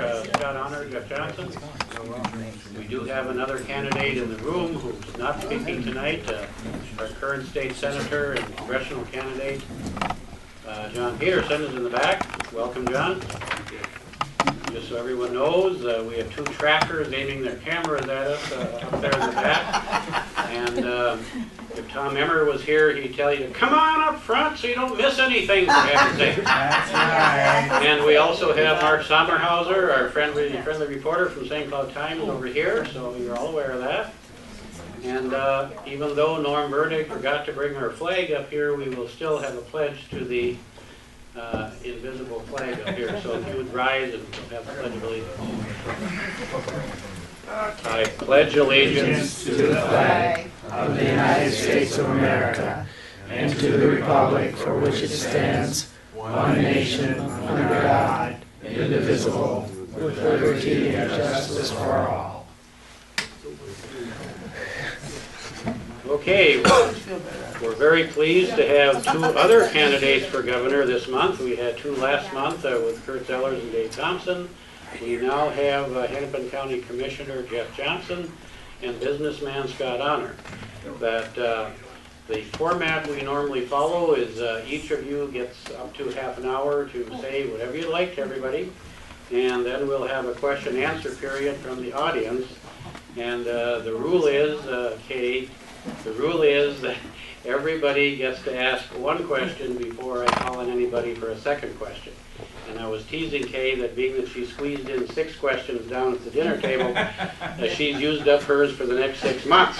Scott Honor, Jeff Johnson. We do have another candidate in the room who's not speaking tonight, our current state senator and congressional candidate, John Peterson, is in the back. Welcome, John. Just so everyone knows, we have two trackers aiming their cameras at us up there in the back. And if Tom Emmer was here, he'd tell you to come on up front so you don't miss anything, for heaven's sake. That's right. And we also have Mark Sommerhauser, our friendly reporter from St. Cloud Times over here, so you're all aware of that. And even though Norm Burdick forgot to bring our flag up here, we will still have a pledge to the invisible flag up here. So if you would rise and we'll have the Pledge of Allegiance. I pledge allegiance To the flag of the United States of America and to the republic for which it stands, one nation, under God, indivisible, with liberty and justice for all. Okay, we're very pleased to have two other candidates for governor this month. We had two last month with Kurt Zellers and Dave Thompson. We now have Hennepin County Commissioner Jeff Johnson and businessman Scott Honor. That the format we normally follow is each of you gets up to half an hour to say whatever you'd like to everybody, and then we'll have a question-answer period from the audience. And the rule is, Kay, the rule is that everybody gets to ask one question before I call on anybody for a second question. And I was teasing Kay that being that she squeezed in 6 questions down at the dinner table, she's used up hers for the next 6 months.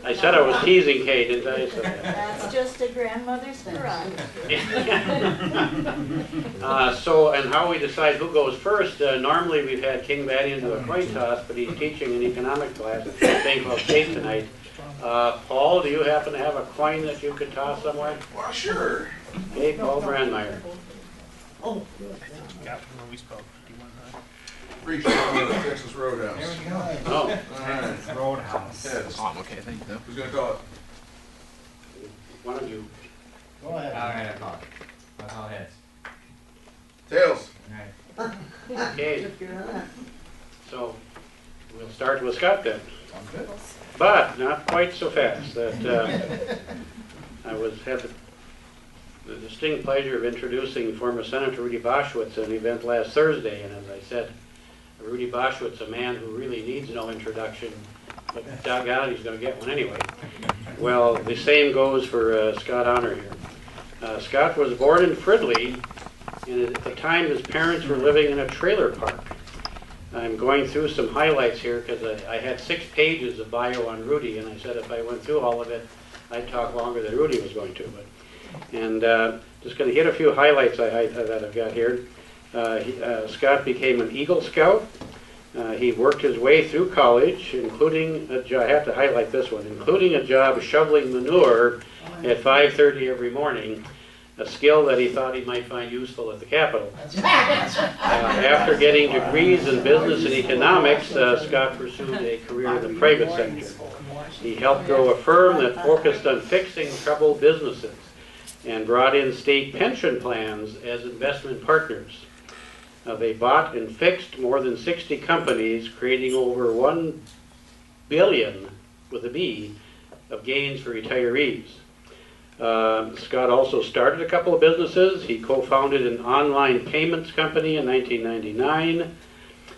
I said I was teasing Kay, didn't I? So that's just a grandmother's prerogative. And how we decide who goes first, normally we've had King Badian do a coin toss, but he's teaching an economic class at St. Cloud State tonight. Paul, do you happen to have a coin that you could toss somewhere? Well, sure. Hey, Paul Brandmeier. Oh. Got when we spoke. Reach out to the Texas Roadhouse. There we go. Oh. All right. Roadhouse. Heads. Oh, okay, thank you. Who's going to call it? One of you. Go ahead. All right, I'll call heads. Tails. All right. Okay. So we'll start with Scott then. Sounds good. But not quite so fast. That I had the distinct pleasure of introducing former Senator Rudy Boschwitz at an event last Thursday, and as I said, Rudy Boschwitz, a man who really needs no introduction, but doggone it, he's going to get one anyway. Well, the same goes for Scott Honor here. Scott was born in Fridley, and at the time his parents were living in a trailer park. I'm going through some highlights here because I had 6 pages of bio on Rudy, and I said if I went through all of it, I'd talk longer than Rudy was going to. And just going to hit a few highlights that I've got here. Scott became an Eagle Scout. He worked his way through college, including a job, I have to highlight this one, including a job shoveling manure at 5:30 every morning, a skill that he thought he might find useful at the Capitol. After getting degrees in business and economics, Scott pursued a career in the private sector. He helped grow a firm that focused on fixing troubled businesses and brought in state pension plans as investment partners. They bought and fixed more than 60 companies, creating over $1 billion, with a B, of gains for retirees. Scott also started a couple of businesses. He co-founded an online payments company in 1999.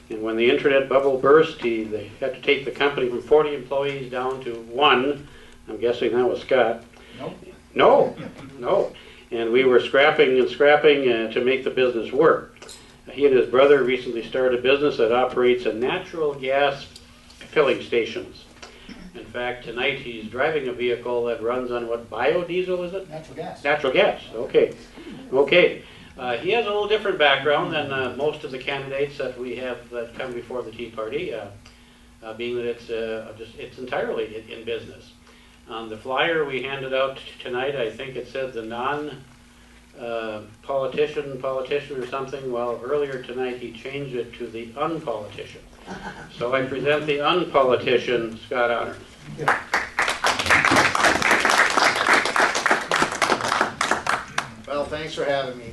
And when the internet bubble burst, they had to take the company from 40 employees down to 1. I'm guessing that was Scott. Nope. No. And we were scrapping to make the business work. He and his brother recently started a business that operates a natural gas filling stations. In fact, tonight he's driving a vehicle that runs on what, biodiesel is it? Natural gas. Natural gas, okay. Okay. He has a little different background than most of the candidates that we have that come before the Tea Party, being that it's entirely in business. On the flyer we handed out tonight, I think it said the politician or something. Well, earlier tonight he changed it to the unpolitician. So I present the unpolitician, Scott Honor. Well, thanks for having me.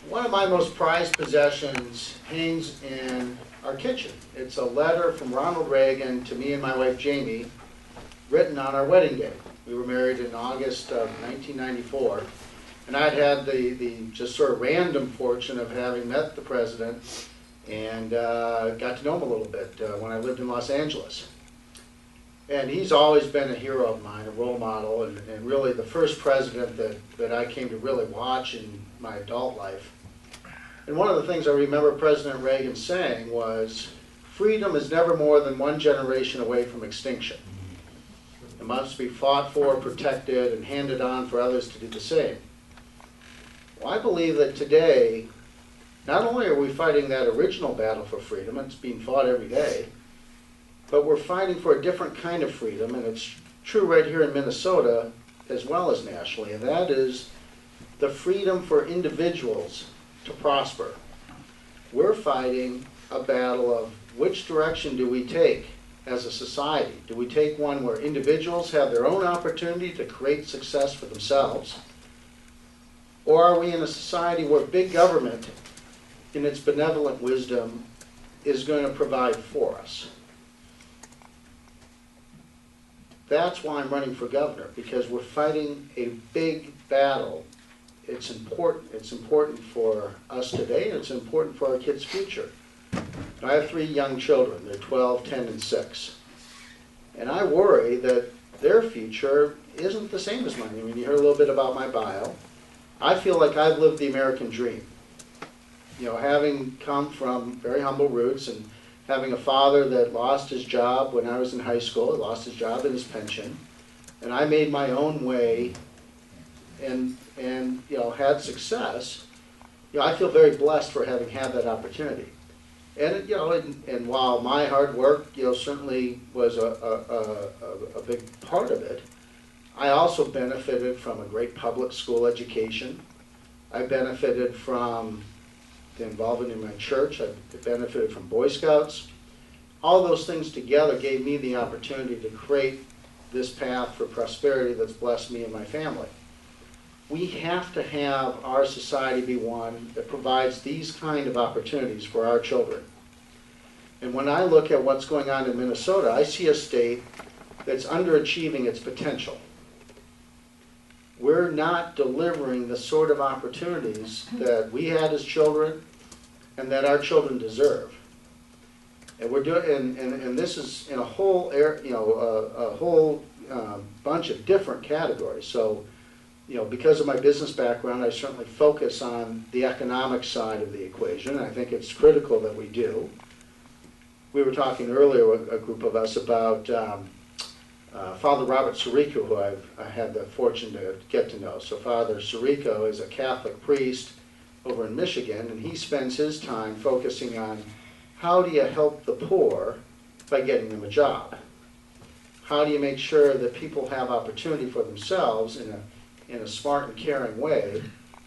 One of my most prized possessions hangs in our kitchen. It's a letter from Ronald Reagan to me and my wife Jamie, written on our wedding day. We were married in August of 1994, and I'd had the just sort of random fortune of having met the president and got to know him a little bit when I lived in Los Angeles. And he's always been a hero of mine, a role model, and really the first president that I came to really watch in my adult life. And one of the things I remember President Reagan saying was, freedom is never more than one generation away from extinction. It must be fought for, protected, and handed on for others to do the same. Well, I believe that today, not only are we fighting that original battle for freedom, it's being fought every day, but we're fighting for a different kind of freedom, and it's true right here in Minnesota as well as nationally, and that is the freedom for individuals to prosper. We're fighting a battle of which direction do we take as a society? Do we take one where individuals have their own opportunity to create success for themselves? Or are we in a society where big government, in its benevolent wisdom, is going to provide for us? That's why I'm running for governor, because we're fighting a big battle. It's important. It's important for us today, and it's important for our kids' future. I have 3 young children. They're 12, 10, and 6. And I worry that their future isn't the same as mine. I mean, you heard a little bit about my bio. I feel like I've lived the American dream. You know, having come from very humble roots and having a father that lost his job when I was in high school, he lost his job and his pension, and I made my own way and you know, had success. You know, I feel very blessed for having had that opportunity. And you know, and while my hard work, you know, certainly was a big part of it, I also benefited from a great public school education. I benefited from the involvement in my church. I benefited from Boy Scouts. All those things together gave me the opportunity to create this path for prosperity that's blessed me and my family. We have to have our society be one that provides these kind of opportunities for our children. And when I look at what's going on in Minnesota, I see a state that's underachieving its potential. We're not delivering the sort of opportunities that we had as children and that our children deserve. And we're doing, and this is in a whole, a whole bunch of different categories. So, you know, because of my business background, I certainly focus on the economic side of the equation. I think it's critical that we do. We were talking earlier, a group of us, about Father Robert Sirico, who I had the fortune to get to know. So Father Sirico is a Catholic priest over in Michigan, and he spends his time focusing on how do you help the poor by getting them a job? How do you make sure that people have opportunity for themselves in a smart and caring way,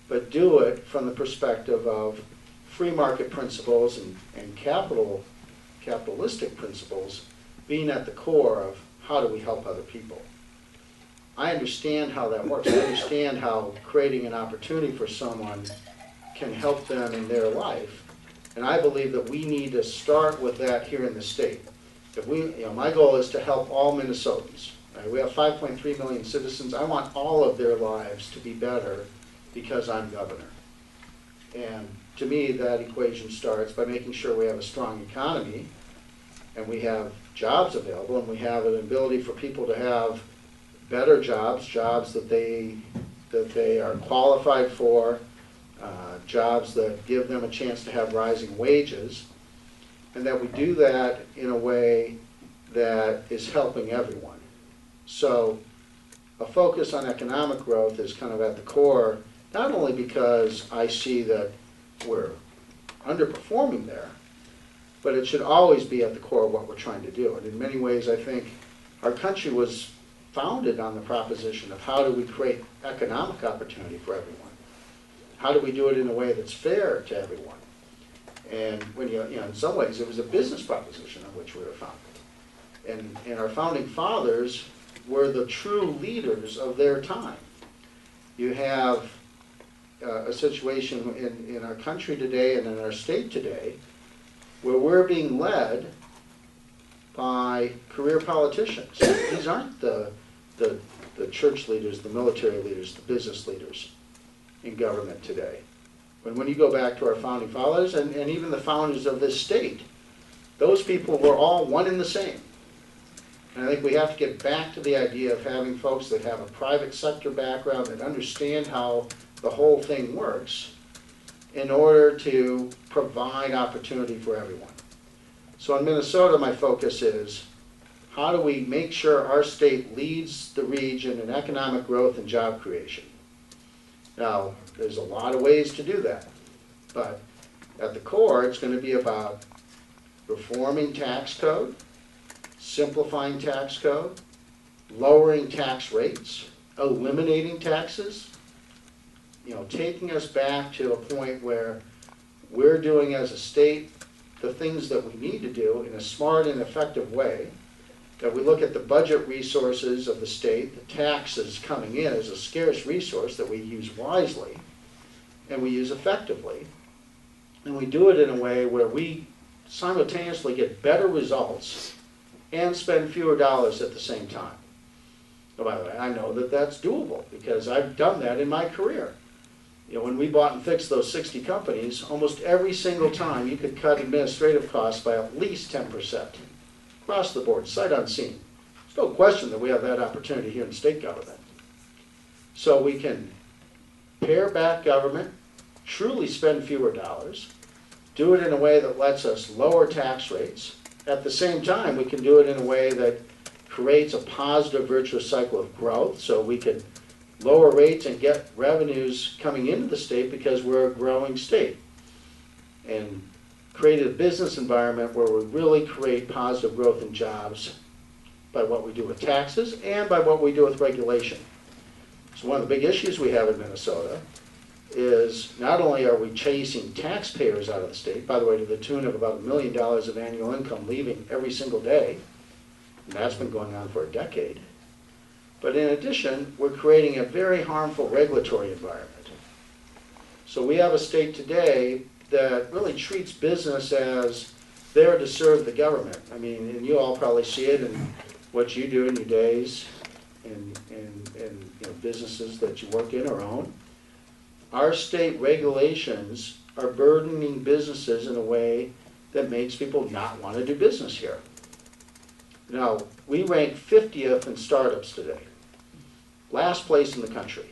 but do it from the perspective of free market principles and capitalistic principles being at the core of how do we help other people. I understand how that works. I understand how creating an opportunity for someone can help them in their life. And I believe that we need to start with that here in the state. If we, you know, my goal is to help all Minnesotans. Right? We have 5.3 million citizens. I want all of their lives to be better because I'm governor. And to me, that equation starts by making sure we have a strong economy and we have jobs available and we have an ability for people to have better jobs, jobs that they are qualified for, jobs that give them a chance to have rising wages, and that we do that in a way that is helping everyone. So a focus on economic growth is kind of at the core, not only because I see that we're underperforming there, but it should always be at the core of what we're trying to do. And in many ways, I think our country was founded on the proposition of how do we create economic opportunity for everyone? How do we do it in a way that's fair to everyone? And when you know, in some ways, it was a business proposition on which we were founded. And our founding fathers were the true leaders of their time. You have a situation in our country today and in our state today where we're being led by career politicians. These aren't the church leaders, the military leaders, the business leaders in government today. When you go back to our founding fathers and even the founders of this state, those people were all one and the same. And I think we have to get back to the idea of having folks that have a private sector background, that understand how the whole thing works, in order to provide opportunity for everyone. So in Minnesota, my focus is, how do we make sure our state leads the region in economic growth and job creation? Now, there's a lot of ways to do that, but at the core, it's going to be about reforming tax code, simplifying tax code, lowering tax rates, eliminating taxes, taking us back to a point where we're doing as a state the things that we need to do in a smart and effective way, that we look at the budget resources of the state, the taxes coming in as a scarce resource that we use wisely and we use effectively, and we do it in a way where we simultaneously get better results and spend fewer dollars at the same time. Oh, by the way, I know that that's doable because I've done that in my career. When we bought and fixed those 60 companies, almost every single time you could cut administrative costs by at least 10%. Across the board, sight unseen. There's no question that we have that opportunity here in state government. So we can pare back government, truly spend fewer dollars, do it in a way that lets us lower tax rates. At the same time, we can do it in a way that creates a positive, virtuous cycle of growth, so we can lower rates and get revenues coming into the state because we're a growing state. And create a business environment where we really create positive growth in jobs by what we do with taxes and by what we do with regulation. So one of the big issues we have in Minnesota is not only are we chasing taxpayers out of the state, by the way, to the tune of about $1 million of annual income leaving every single day, and that's been going on for a decade, but in addition, we're creating a very harmful regulatory environment. So we have a state today that really treats business as there to serve the government. I mean, and you all probably see it in what you do in your days and businesses that you work in or own. Our state regulations are burdening businesses in a way that makes people not want to do business here. Now, we rank 50th in startups today, last place in the country.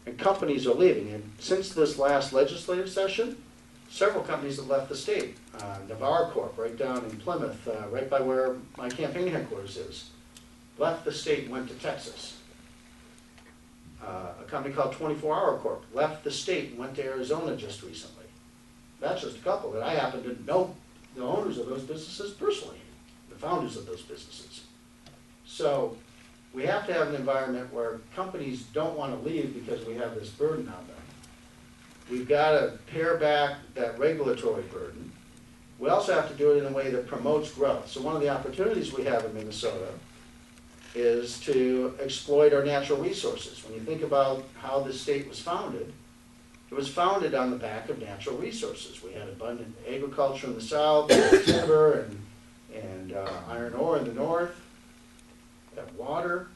And companies are leaving. And since this last legislative session, several companies have left the state. Navarre Corp, right down in Plymouth, right by where my campaign headquarters is, left the state and went to Texas. A company called 24 Hour Corp left the state and went to Arizona just recently. That's just a couple that I happen to know the owners of those businesses personally, the founders of those businesses. So we have to have an environment where companies don't want to leave because we have this burden on them. We've got to pare back that regulatory burden. We also have to do it in a way that promotes growth. So one of the opportunities we have in Minnesota is to exploit our natural resources. When you think about how this state was founded, it was founded on the back of natural resources. We had abundant agriculture in the south, timber and iron ore in the north, we have water.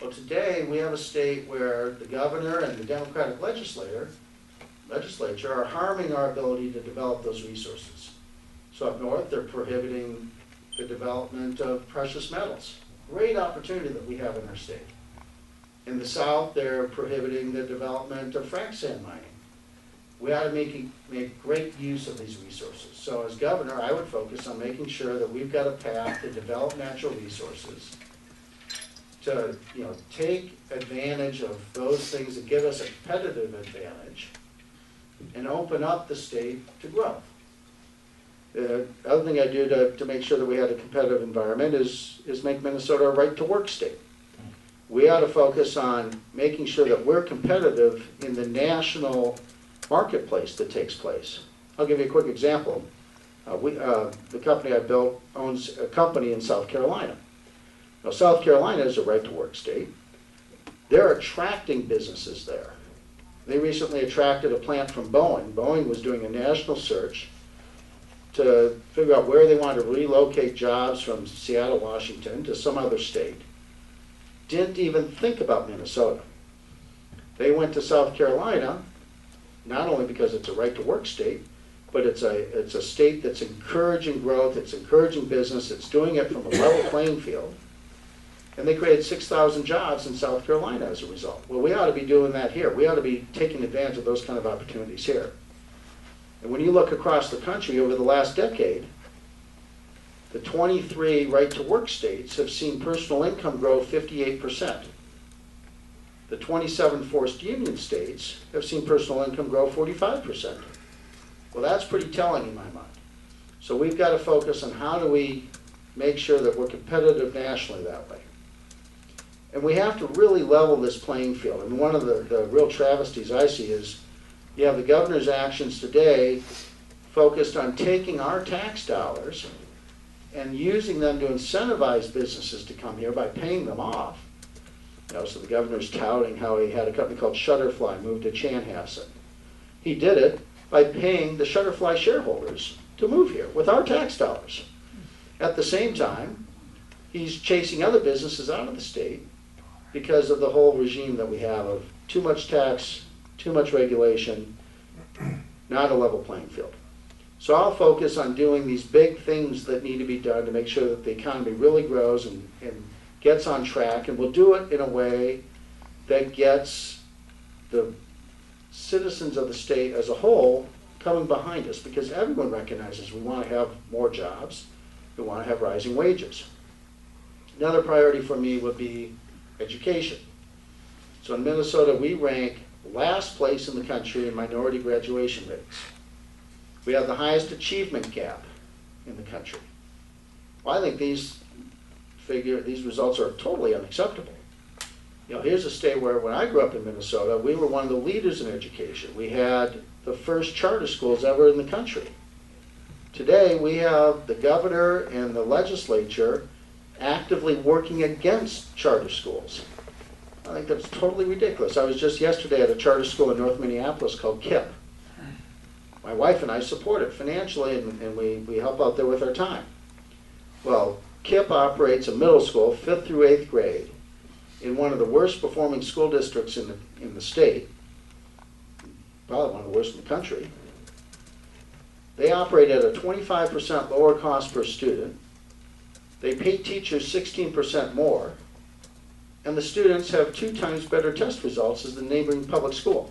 Well, today we have a state where the governor and the Democratic legislature are harming our ability to develop those resources. So up north, they're prohibiting the development of precious metals. Great opportunity that we have in our state. In the south, they're prohibiting the development of frac sand mining. We ought to make great use of these resources. So as governor, I would focus on making sure that we've got a path to develop natural resources, to take advantage of those things that give us a competitive advantage, and open up the state to growth. The other thing I do to make sure that we have a competitive environment is make Minnesota a right-to-work state. We ought to focus on making sure that we're competitive in the national marketplace that takes place. I'll give you a quick example. The company I built owns a company in South Carolina. Now, South Carolina is a right-to-work state. They're attracting businesses there. They recently attracted a plant from Boeing. Boeing was doing a national search to figure out where they wanted to relocate jobs from Seattle, Washington to some other state. Didn't even think about Minnesota. They went to South Carolina, not only because it's a right-to-work state, but it's a state that's encouraging growth, it's encouraging business, it's doing it from a level playing field. And they created 6,000 jobs in South Carolina as a result. Well, we ought to be doing that here. We ought to be taking advantage of those kind of opportunities here. And when you look across the country over the last decade, the 23 right-to-work states have seen personal income grow 58%. The 27 forced union states have seen personal income grow 45%. Well, that's pretty telling in my mind. So we've got to focus on how do we make sure that we're competitive nationally that way. And we have to really level this playing field. And one of the real travesties I see is you have the governor's actions today focused on taking our tax dollars and using them to incentivize businesses to come here by paying them off. You know, so the governor's touting how he had a company called Shutterfly move to Chanhassen. He did it by paying the Shutterfly shareholders to move here with our tax dollars. At the same time, he's chasing other businesses out of the state because of the whole regime that we have of too much tax, too much regulation, not a level playing field. So I'll focus on doing these big things that need to be done to make sure that the economy really grows and gets on track, and we'll do it in a way that gets the citizens of the state as a whole coming behind us, because everyone recognizes we want to have more jobs, we want to have rising wages. Another priority for me would be education. So in Minnesota, we rank last place in the country in minority graduation rates. We have the highest achievement gap in the country. Well, I think these results are totally unacceptable. You know, here's a state where when I grew up in Minnesota, we were one of the leaders in education. We had the first charter schools ever in the country. Today, we have the governor and the legislature actively working against charter schools. I think that's totally ridiculous. I was just yesterday at a charter school in North Minneapolis called KIPP. My wife and I support it financially, and we help out there with our time. Well, KIPP operates a middle school, 5th through 8th grade, in one of the worst performing school districts in the state, probably one of the worst in the country. They operate at a 25% lower cost per student. They pay teachers 16% more, and the students have 2 times better test results as the neighboring public school.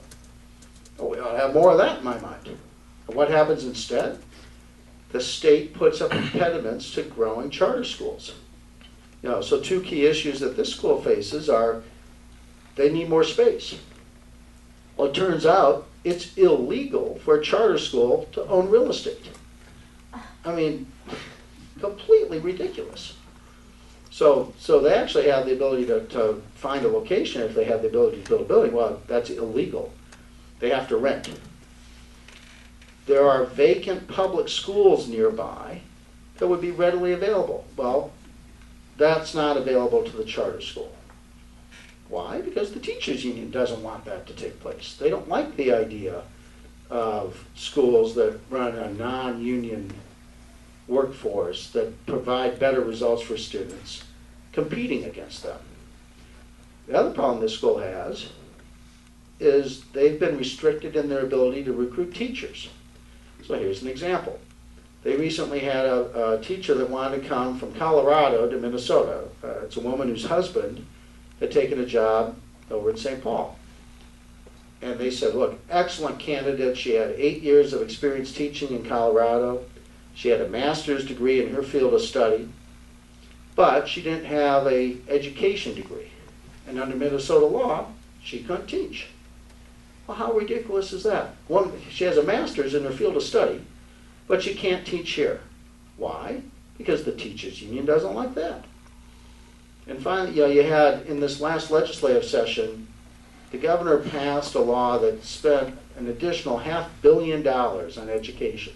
Oh, we ought to have more of that in my mind. And what happens instead? The state puts up impediments to growing charter schools. You know, so 2 key issues that this school faces are they need more space. Well, it turns out it's illegal for a charter school to own real estate. I mean, completely ridiculous. So they actually have the ability to find a location if they have the ability to build a building. Well, that's illegal. They have to rent. There are vacant public schools nearby that would be readily available. Well, that's not available to the charter school. Why? Because the teachers union doesn't want that to take place. They don't like the idea of schools that run a non-union workforce that provide better results for students competing against them. The other problem this school has is they've been restricted in their ability to recruit teachers. So here's an example. They recently had a teacher that wanted to come from Colorado to Minnesota. It's a woman whose husband had taken a job over in St. Paul. And they said, look, excellent candidate. She had 8 years of experience teaching in Colorado. She had a master's degree in her field of study, but she didn't have an education degree. And under Minnesota law, she couldn't teach. Well, how ridiculous is that? She has a master's in her field of study, but she can't teach here. Why? Because the teachers union doesn't like that. And finally, you had, in this last legislative session, the governor passed a law that spent an additional $500 million on education.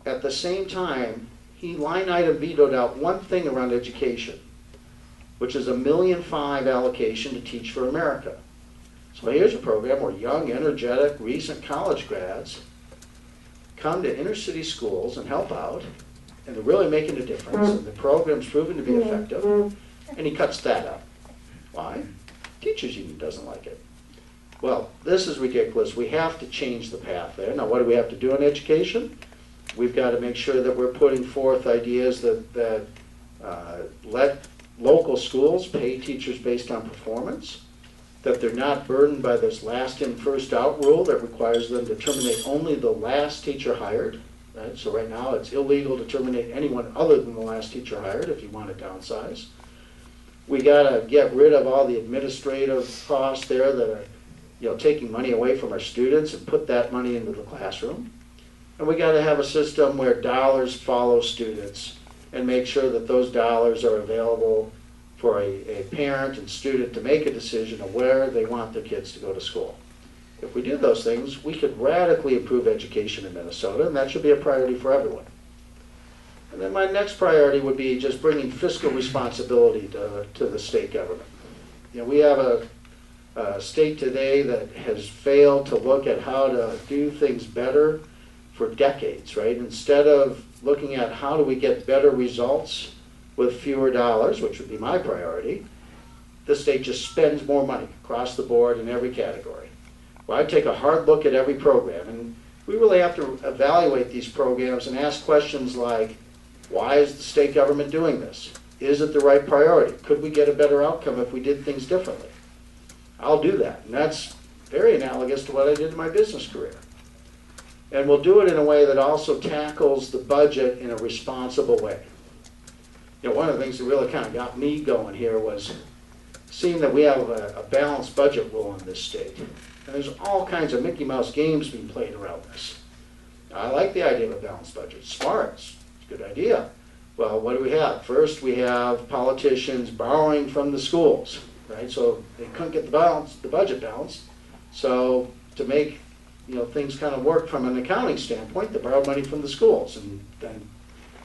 At the same time, he line item vetoed out one thing around education, which is $1.5 million allocation to Teach for America. So here's a program where young, energetic, recent college grads come to inner city schools and help out, and they're really making a difference, and the program's proven to be effective, and he cuts that out. Why? Teachers union doesn't like it. Well, this is ridiculous. We have to change the path there. Now, what do we have to do in education? We've got to make sure that we're putting forth ideas that let local schools pay teachers based on performance, that they're not burdened by this last in, first out rule that requires them to terminate only the last teacher hired. Right? So right now it's illegal to terminate anyone other than the last teacher hired if you want to downsize. We got to get rid of all the administrative costs there that are, taking money away from our students and put that money into the classroom. And we got to have a system where dollars follow students and make sure that those dollars are available for a parent and student to make a decision of where they want their kids to go to school. If we do those things, we could radically improve education in Minnesota, and that should be a priority for everyone. And then my next priority would be just bringing fiscal responsibility to the state government. We have a state today that has failed to look at how to do things better for decades, right? Instead of looking at how do we get better results with fewer dollars, which would be my priority, the state just spends more money across the board in every category. Well, I take a hard look at every program, and we really have to evaluate these programs and ask questions like, why is the state government doing this? Is it the right priority? Could we get a better outcome if we did things differently? I'll do that, and that's very analogous to what I did in my business career. And we'll do it in a way that also tackles the budget in a responsible way. One of the things that really kind of got me going here was seeing that we have a balanced budget rule in this state. And there's all kinds of Mickey Mouse games being played around this. I like the idea of a balanced budget. It's smart. It's a good idea. Well, what do we have? First, we have politicians borrowing from the schools, right? So they couldn't get the budget balanced. So to make things kind of work from an accounting standpoint, they borrowed money from the schools and then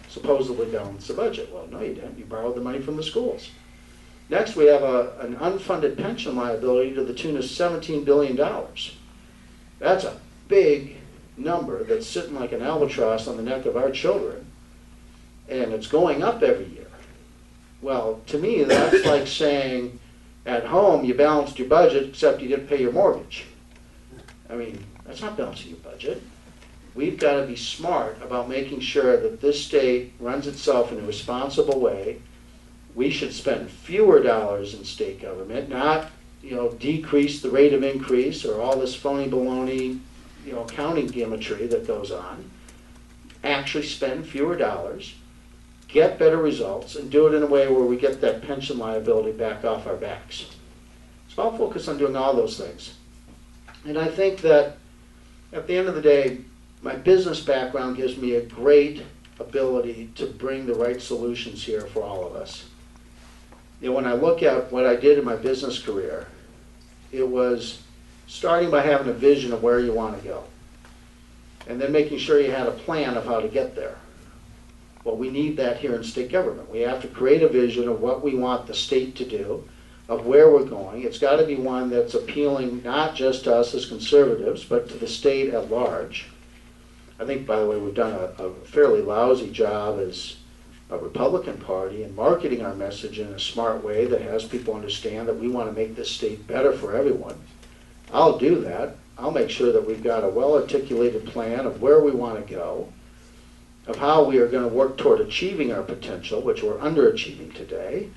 supposedly balance the budget. Well, no, you didn't. You borrowed the money from the schools. Next, we have an unfunded pension liability to the tune of $17 billion. That's a big number that's sitting like an albatross on the neck of our children, and it's going up every year. Well, to me, that's like saying at home you balanced your budget except you didn't pay your mortgage. I mean, that's not balancing your budget. We've got to be smart about making sure that this state runs itself in a responsible way. We should spend fewer dollars in state government, not decrease the rate of increase or all this phony baloney accounting gimmickry that goes on. Actually spend fewer dollars, get better results, and do it in a way where we get that pension liability back off our backs. So I'll focus on doing all those things. And I think that at the end of the day, my business background gives me a great ability to bring the right solutions here for all of us. When I look at what I did in my business career, it was starting by having a vision of where you want to go, and then making sure you had a plan of how to get there. Well, we need that here in state government. We have to create a vision of what we want the state to do, of where we're going. It's got to be one that's appealing not just to us as conservatives, but to the state at large. I think, by the way, we've done a fairly lousy job as a Republican Party in marketing our message in a smart way that has people understand that we want to make this state better for everyone. I'll do that. I'll make sure that we've got a well-articulated plan of where we want to go, of how we are going to work toward achieving our potential, which we're underachieving today,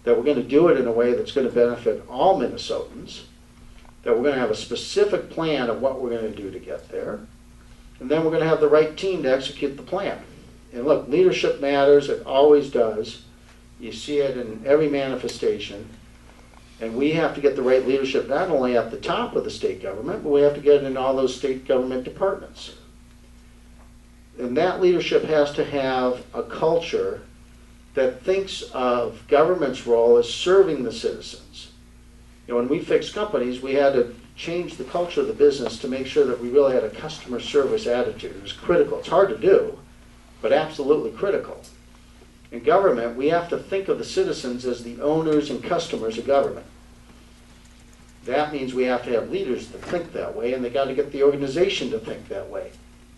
that we're going to do it in a way that's going to benefit all Minnesotans, that we're going to have a specific plan of what we're going to do to get there, and then we're going to have the right team to execute the plan. And look, leadership matters. It always does. You see it in every manifestation. And we have to get the right leadership not only at the top of the state government, but we have to get it in all those state government departments. And that leadership has to have a culture that thinks of government's role as serving the citizens. When we fixed companies, we had to change the culture of the business to make sure that we really had a customer service attitude. It was critical. It's hard to do, but absolutely critical. In government, we have to think of the citizens as the owners and customers of government. That means we have to have leaders that think that way, and they got to get the organization to think that way.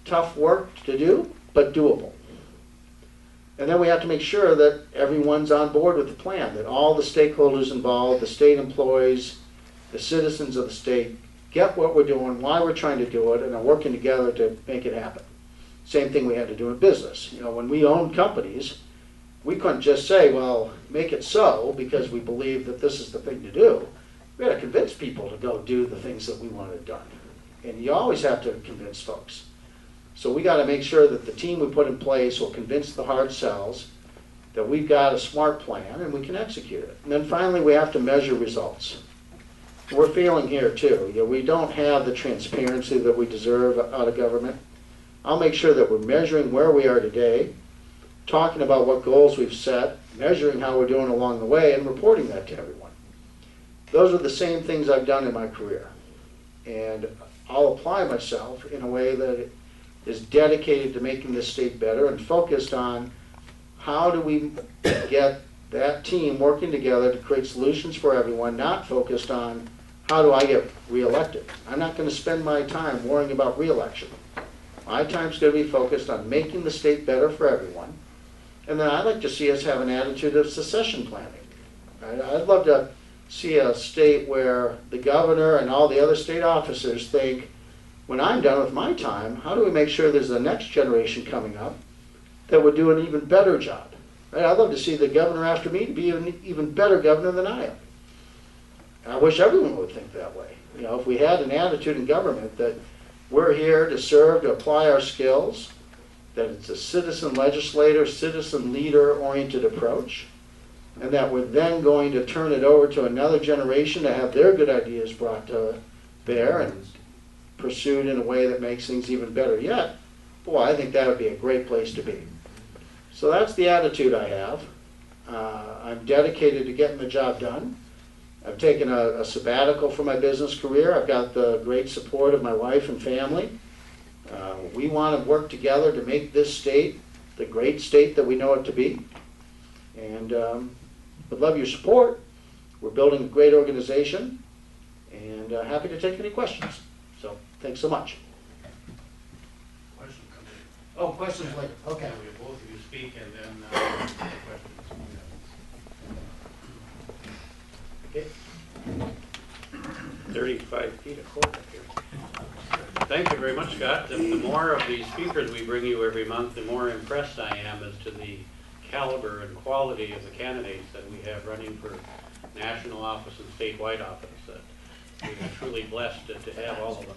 Tough work to do, but doable. And then we have to make sure that everyone's on board with the plan, that all the stakeholders involved, the state employees, the citizens of the state, get what we're doing, why we're trying to do it, and are working together to make it happen. Same thing we had to do in business. You know, when we owned companies, we couldn't just say, well, make it so because we believe that this is the thing to do. We had to convince people to go do the things that we wanted done. And you always have to convince folks. So we got to make sure that the team we put in place will convince the hard sells that we've got a smart plan and we can execute it. And then finally, we have to measure results. We're failing here too. You know, we don't have the transparency that we deserve out of government. I'll make sure that we're measuring where we are today, talking about what goals we've set, measuring how we're doing along the way, and reporting that to everyone. Those are the same things I've done in my career. And I'll apply myself in a way that is dedicated to making this state better and focused on how do we get that team working together to create solutions for everyone, not focused on how do I get reelected. I'm not going to spend my time worrying about reelection. My time's going to be focused on making the state better for everyone. And then I'd like to see us have an attitude of succession planning. I'd love to see a state where the governor and all the other state officers think, when I'm done with my time, how do we make sure there's the next generation coming up that would do an even better job? Right? I'd love to see the governor after me to be an even better governor than I am. And I wish everyone would think that way. You know, if we had an attitude in government that we're here to serve, to apply our skills, that it's a citizen legislator, citizen leader oriented approach, and that we're then going to turn it over to another generation to have their good ideas brought to bear and pursued in a way that makes things even better yet, boy, I think that would be a great place to be. So that's the attitude I have. I'm dedicated to getting the job done. I've taken a sabbatical from my business career. I've got the great support of my wife and family. We want to work together to make this state the great state that we know it to be. And would love your support. We're building a great organization, and happy to take any questions. So thanks so much. Question coming in. Oh, questions later. Okay. We have both of you speak and then questions. Okay. 35 feet of cord up here. Thank you very much, Scott. The more of the speakers we bring you every month, the more impressed I am as to the caliber and quality of the candidates that we have running for national office and statewide office. We are truly blessed to have all of us.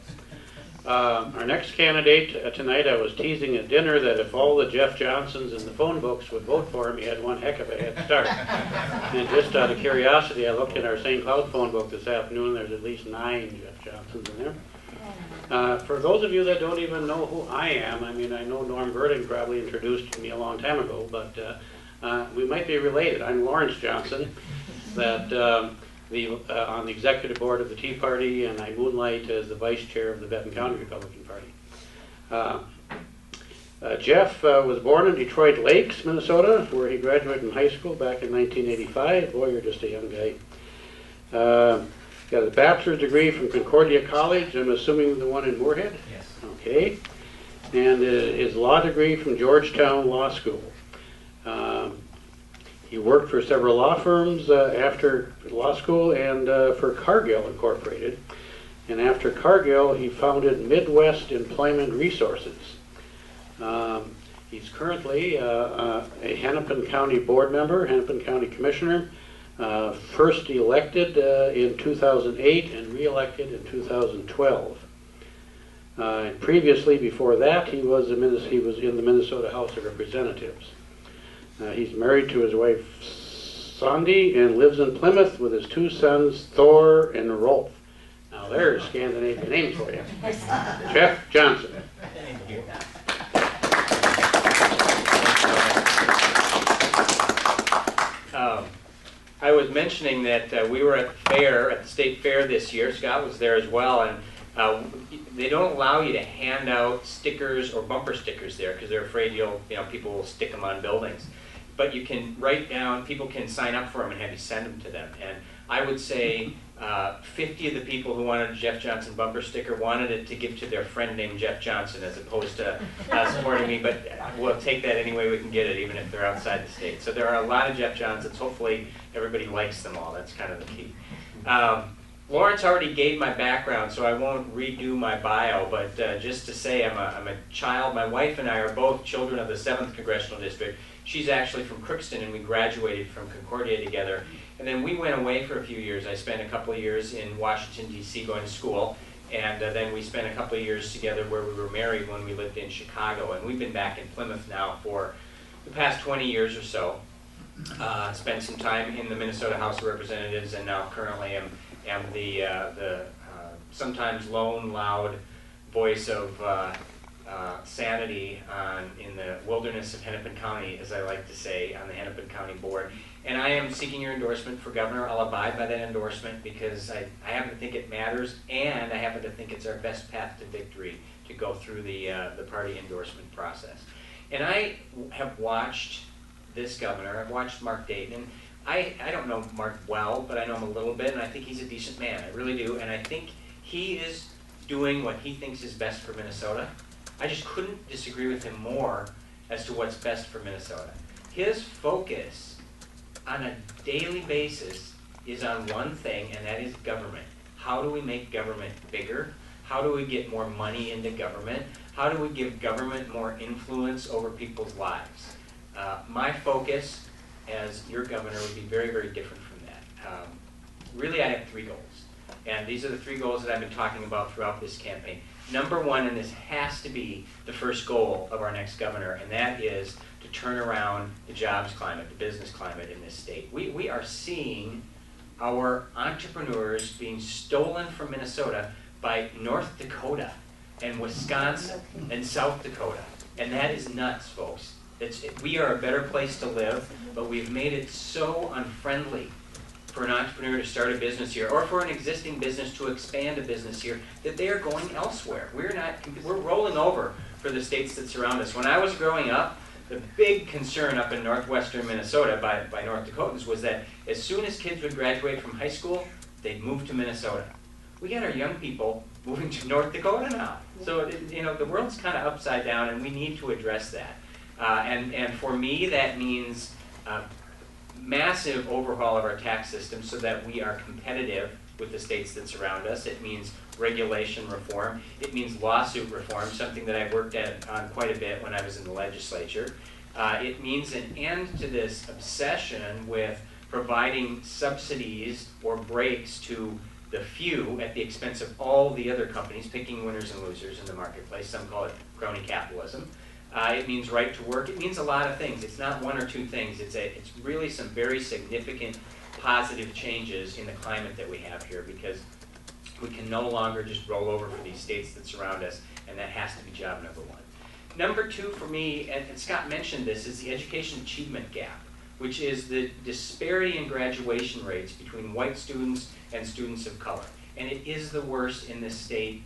Our next candidate tonight, I was teasing at dinner that if all the Jeff Johnsons in the phone books would vote for him, he had one heck of a head start. And just out of curiosity, I looked in our St. Cloud phone book this afternoon. There's at least 9 Jeff Johnsons in there. For those of you that don't even know who I am, I mean, I know Norm Verding probably introduced me a long time ago, but we might be related. I'm Lawrence Johnson, that on the executive board of the Tea Party, and I moonlight as the vice chair of the Benton County Republican Party. Jeff was born in Detroit Lakes, Minnesota, where he graduated in high school back in 1985. Boy, you're just a young guy. Got a bachelor's degree from Concordia College, I'm assuming the one in Moorhead? Yes. Okay. And his law degree from Georgetown Law School. He worked for several law firms after law school and for Cargill Incorporated. And after Cargill, he founded Midwest Employment Resources. He's currently a Hennepin County board member, Hennepin County commissioner, first elected in 2008 and re-elected in 2012. And previously, before that, he was in the Minnesota House of Representatives. He's married to his wife, Sandy, and lives in Plymouth with his 2 sons, Thor and Rolf. Now there's Scandinavian names for you. Jeff Johnson. Thank you. I was mentioning that we were at the fair, at the state fair this year. Scott was there as well, and they don't allow you to hand out stickers or bumper stickers there because they're afraid people will stick them on buildings. But you can write down, people can sign up for them and have you send them to them. And I would say 50 of the people who wanted a Jeff Johnson bumper sticker wanted it to give to their friend named Jeff Johnson as opposed to supporting me, but we'll take that any way we can get it, even if they're outside the state. So there are a lot of Jeff Johnsons. Hopefully everybody likes them all. That's kind of the key. Lawrence already gave my background, so I won't redo my bio, but just to say I'm a child. My wife and I are both children of the 7th Congressional District. She's actually from Crookston, and we graduated from Concordia together. And then we went away for a few years. I spent a couple of years in Washington, D.C. going to school, and then we spent a couple of years together where we were married when we lived in Chicago. And we've been back in Plymouth now for the past 20 years or so. Spent some time in the Minnesota House of Representatives, and now currently am the sometimes lone, loud voice of sanity in the wilderness of Hennepin County, as I like to say, on the Hennepin County Board. And I am seeking your endorsement for governor. I'll abide by that endorsement because I happen to think it matters, and I happen to think it's our best path to victory to go through the party endorsement process. And I have watched this governor. I've watched Mark Dayton. And I don't know Mark well, but I know him a little bit, and I think he's a decent man. I really do. And I think he is doing what he thinks is best for Minnesota. I just couldn't disagree with him more as to what's best for Minnesota. His focus on a daily basis is on one thing, and that is government. How do we make government bigger? How do we get more money into government? How do we give government more influence over people's lives? My focus as your governor would be very, very different from that. Really, I have 3 goals. And these are the 3 goals that I've been talking about throughout this campaign. Number 1, and this has to be the first goal of our next governor, and that is to turn around the jobs climate, the business climate in this state. We are seeing our entrepreneurs being stolen from Minnesota by North Dakota and Wisconsin and South Dakota. And that is nuts, folks. We are a better place to live, but we've made it so unfriendly for an entrepreneur to start a business here, or for an existing business to expand a business here, that they are going elsewhere. We're rolling over for the states that surround us. When I was growing up, the big concern up in northwestern Minnesota by North Dakotans was that as soon as kids would graduate from high school, they'd move to Minnesota. We got our young people moving to North Dakota now. So the world's kind of upside down, and we need to address that. And for me, that means massive overhaul of our tax system so that we are competitive with the states that surround us. It means regulation reform. It means lawsuit reform, something that I've worked on quite a bit when I was in the legislature. It means an end to this obsession with providing subsidies or breaks to the few at the expense of all the other companies, picking winners and losers in the marketplace. Some call it crony capitalism. It means right to work. It means a lot of things. It's not 1 or 2 things. It's really some very significant positive changes in the climate that we have here, because we can no longer just roll over for these states that surround us, and that has to be job number 1. Number 2 for me, and Scott mentioned this, is the education achievement gap, which is the disparity in graduation rates between white students and students of color. And it is the worst in this state,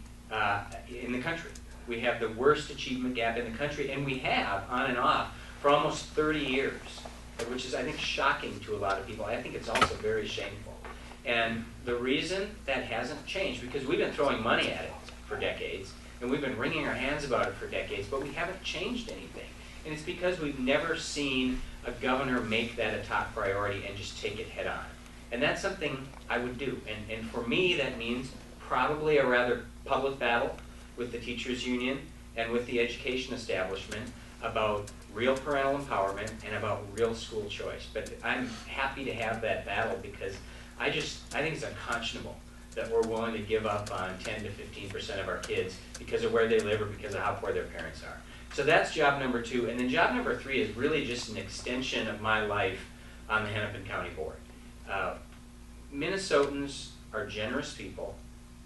in the country. We have the worst achievement gap in the country, and we have, on and off, for almost 30 years, which is, I think, shocking to a lot of people. I think it's also very shameful. And the reason that hasn't changed, because we've been throwing money at it for decades, and we've been wringing our hands about it for decades, but we haven't changed anything. And it's because we've never seen a governor make that a top priority and just take it head on. And that's something I would do. And for me, that means probably a rather public battle with the teachers union and with the education establishment about real parental empowerment and about real school choice. But I'm happy to have that battle, because I think it's unconscionable that we're willing to give up on 10 to 15% of our kids because of where they live or because of how poor their parents are. So that's job number 2. And then job number 3 is really just an extension of my life on the Hennepin County Board. Minnesotans are generous people,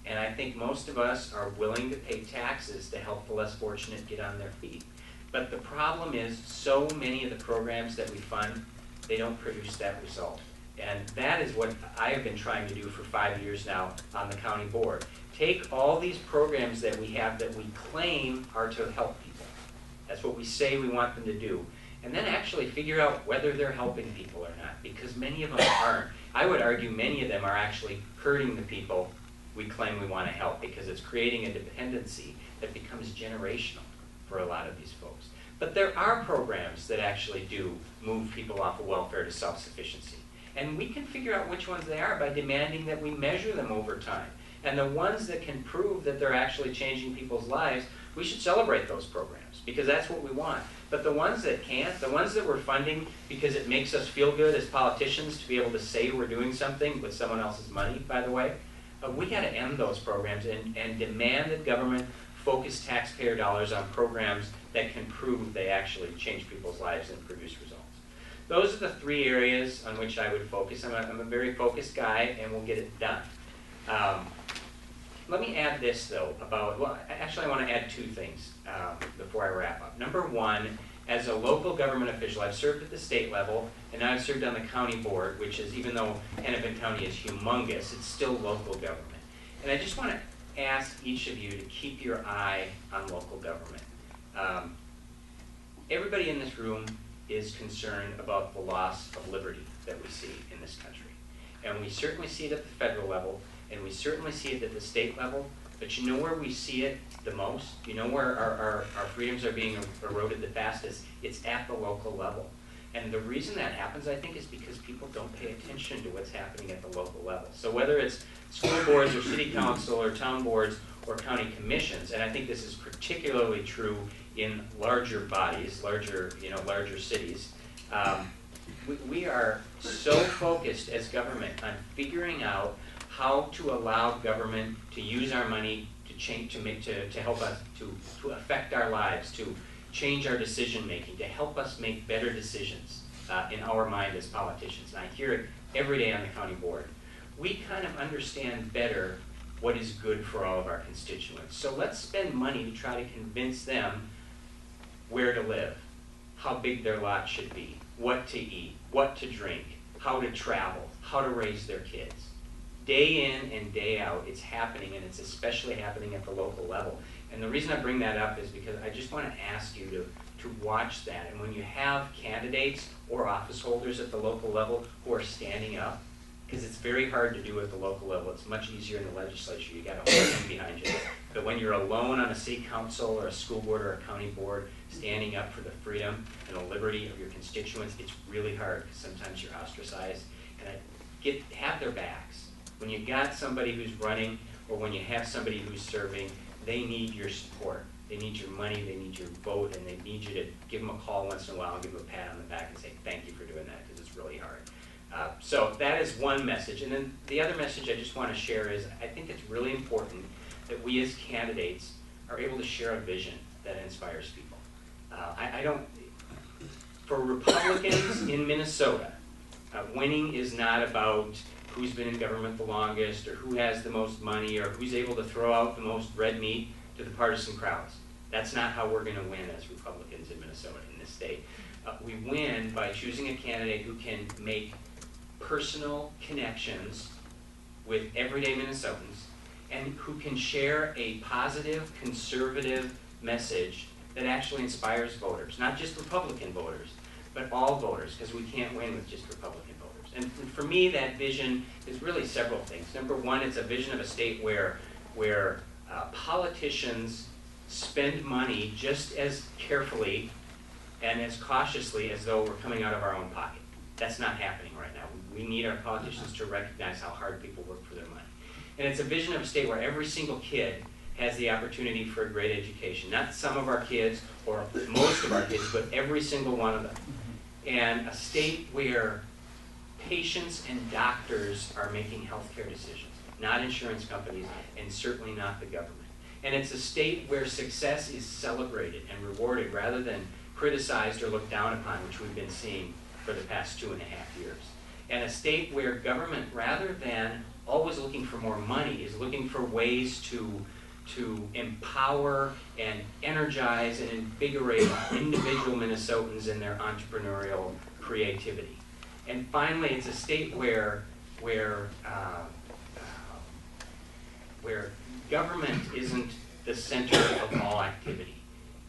and I think most of us are willing to pay taxes to help the less fortunate get on their feet. But the problem is, so many of the programs that we fund, they don't produce that result. And that is what I have been trying to do for 5 years now on the county board. Take all these programs that we have that we claim are to help people. That's what we say we want them to do. And then actually figure out whether they're helping people or not, because many of them aren't. I would argue many of them are actually hurting the people we claim we want to help, because it's creating a dependency that becomes generational for a lot of these folks. But there are programs that actually do move people off of welfare to self-sufficiency. And we can figure out which ones they are by demanding that we measure them over time. And the ones that can prove that they're actually changing people's lives, we should celebrate those programs, because that's what we want. But the ones that can't, the ones that we're funding because it makes us feel good as politicians to be able to say we're doing something with someone else's money, by the way, we got to end those programs and demand that government focus taxpayer dollars on programs that can prove they actually change people's lives and produce results. Those are the three areas on which I would focus. I'm a very focused guy, and we'll get it done. Let me add this, though, about, well, actually I want to add two things before I wrap up. Number one, as a local government official, I've served at the state level, and now I've served on the county board, which is, even though Hennepin County is humongous, it's still local government. And I just want to ask each of you to keep your eye on local government. Everybody in this room is concerned about the loss of liberty that we see in this country. And we certainly see it at the federal level, and we certainly see it at the state level, but you know where we see it the most? You know where our freedoms are being eroded the fastest? It's at the local level. And the reason that happens, I think, is because people don't pay attention to what's happening at the local level. So whether it's school boards or city council or town boards or county commissions, and I think this is particularly true in larger bodies, larger cities, we are so focused as government on figuring out how to allow government to use our money to change, to help us to affect our lives, to change our decision making, to help us make better decisions in our mind as politicians. And I hear it every day on the county board. We kind of understand better what is good for all of our constituents. So let's spend money to try to convince them where to live, how big their lot should be, what to eat, what to drink, how to travel, how to raise their kids. Day in and day out, it's happening, and it's especially happening at the local level. And the reason I bring that up is because I just want to ask you to watch that. And when you have candidates or office holders at the local level who are standing up, because it's very hard to do at the local level. It's much easier in the legislature. You got a whole team behind you. But when you're alone on a city council or a school board or a county board, standing up for the freedom and the liberty of your constituents, it's really hard because sometimes you're ostracized. And have their backs. When you got somebody who's running or when you have somebody who's serving, they need your support. They need your money, they need your vote, and they need you to give them a call once in a while and give them a pat on the back and say, thank you for doing that, because it's really hard. So that is one message. And then the other message I just want to share is I think it's really important that we as candidates are able to share a vision that inspires people. For Republicans in Minnesota, winning is not about who's been in government the longest or who has the most money or who's able to throw out the most red meat to the partisan crowds. That's not how we're going to win as Republicans in Minnesota, in this state. We win by choosing a candidate who can make personal connections with everyday Minnesotans and who can share a positive, conservative message that actually inspires voters, not just Republican voters, but all voters, because we can't win with just Republican voters. And for me, that vision is really several things. Number one, it's a vision of a state where politicians spend money just as carefully and as cautiously as though we're coming out of our own pocket. That's not happening right now. We need our politicians to recognize how hard people work for their money. And it's a vision of a state where every single kid has the opportunity for a great education. Not some of our kids or most of our kids, but every single one of them. And a state where patients and doctors are making healthcare decisions, not insurance companies, and certainly not the government. And it's a state where success is celebrated and rewarded rather than criticized or looked down upon, which we've been seeing for the past 2.5 years. And a state where government, rather than always looking for more money, is looking for ways to empower and energize and invigorate individual Minnesotans in their entrepreneurial creativity. And finally, it's a state where government isn't the center of all activity,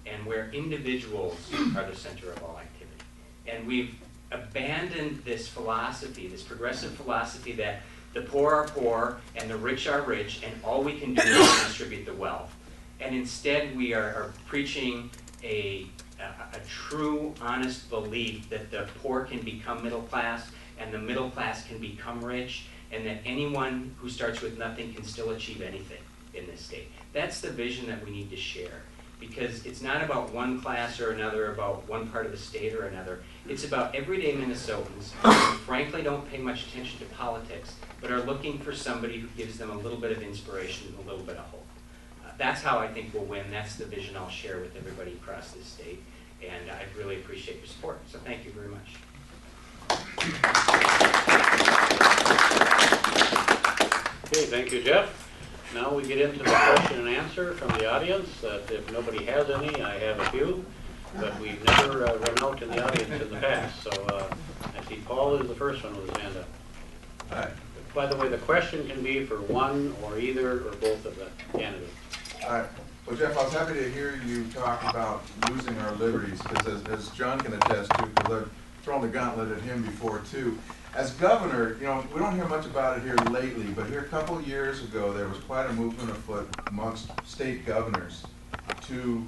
and where individuals are the center of all activity. And we've abandoned this philosophy, this progressive philosophy that the poor are poor and the rich are rich, and all we can do is distribute the wealth. And instead we are preaching a true, honest belief that the poor can become middle class and the middle class can become rich, and that anyone who starts with nothing can still achieve anything in this state. That's the vision that we need to share, because it's not about one class or another, about one part of the state or another. It's about everyday Minnesotans who frankly don't pay much attention to politics, but are looking for somebody who gives them a little bit of inspiration and a little bit of hope. That's how I think we'll win. That's the vision I'll share with everybody across this state, and I really appreciate your support. So thank you very much. Okay, thank you, Jeff. Now we get into the question and answer from the audience. If nobody has any, I have a few, but we've never run out in the audience in the past. So I see Paul is the first one with his hand up. All right. By the way, the question can be for one or either or both of the candidates. All right. Well, Jeff, I was happy to hear you talk about losing our liberties, because as John can attest to, because I've thrown the gauntlet at him before too. As governor, you know, we don't hear much about it here lately, but here a couple of years ago, there was quite a movement afoot amongst state governors to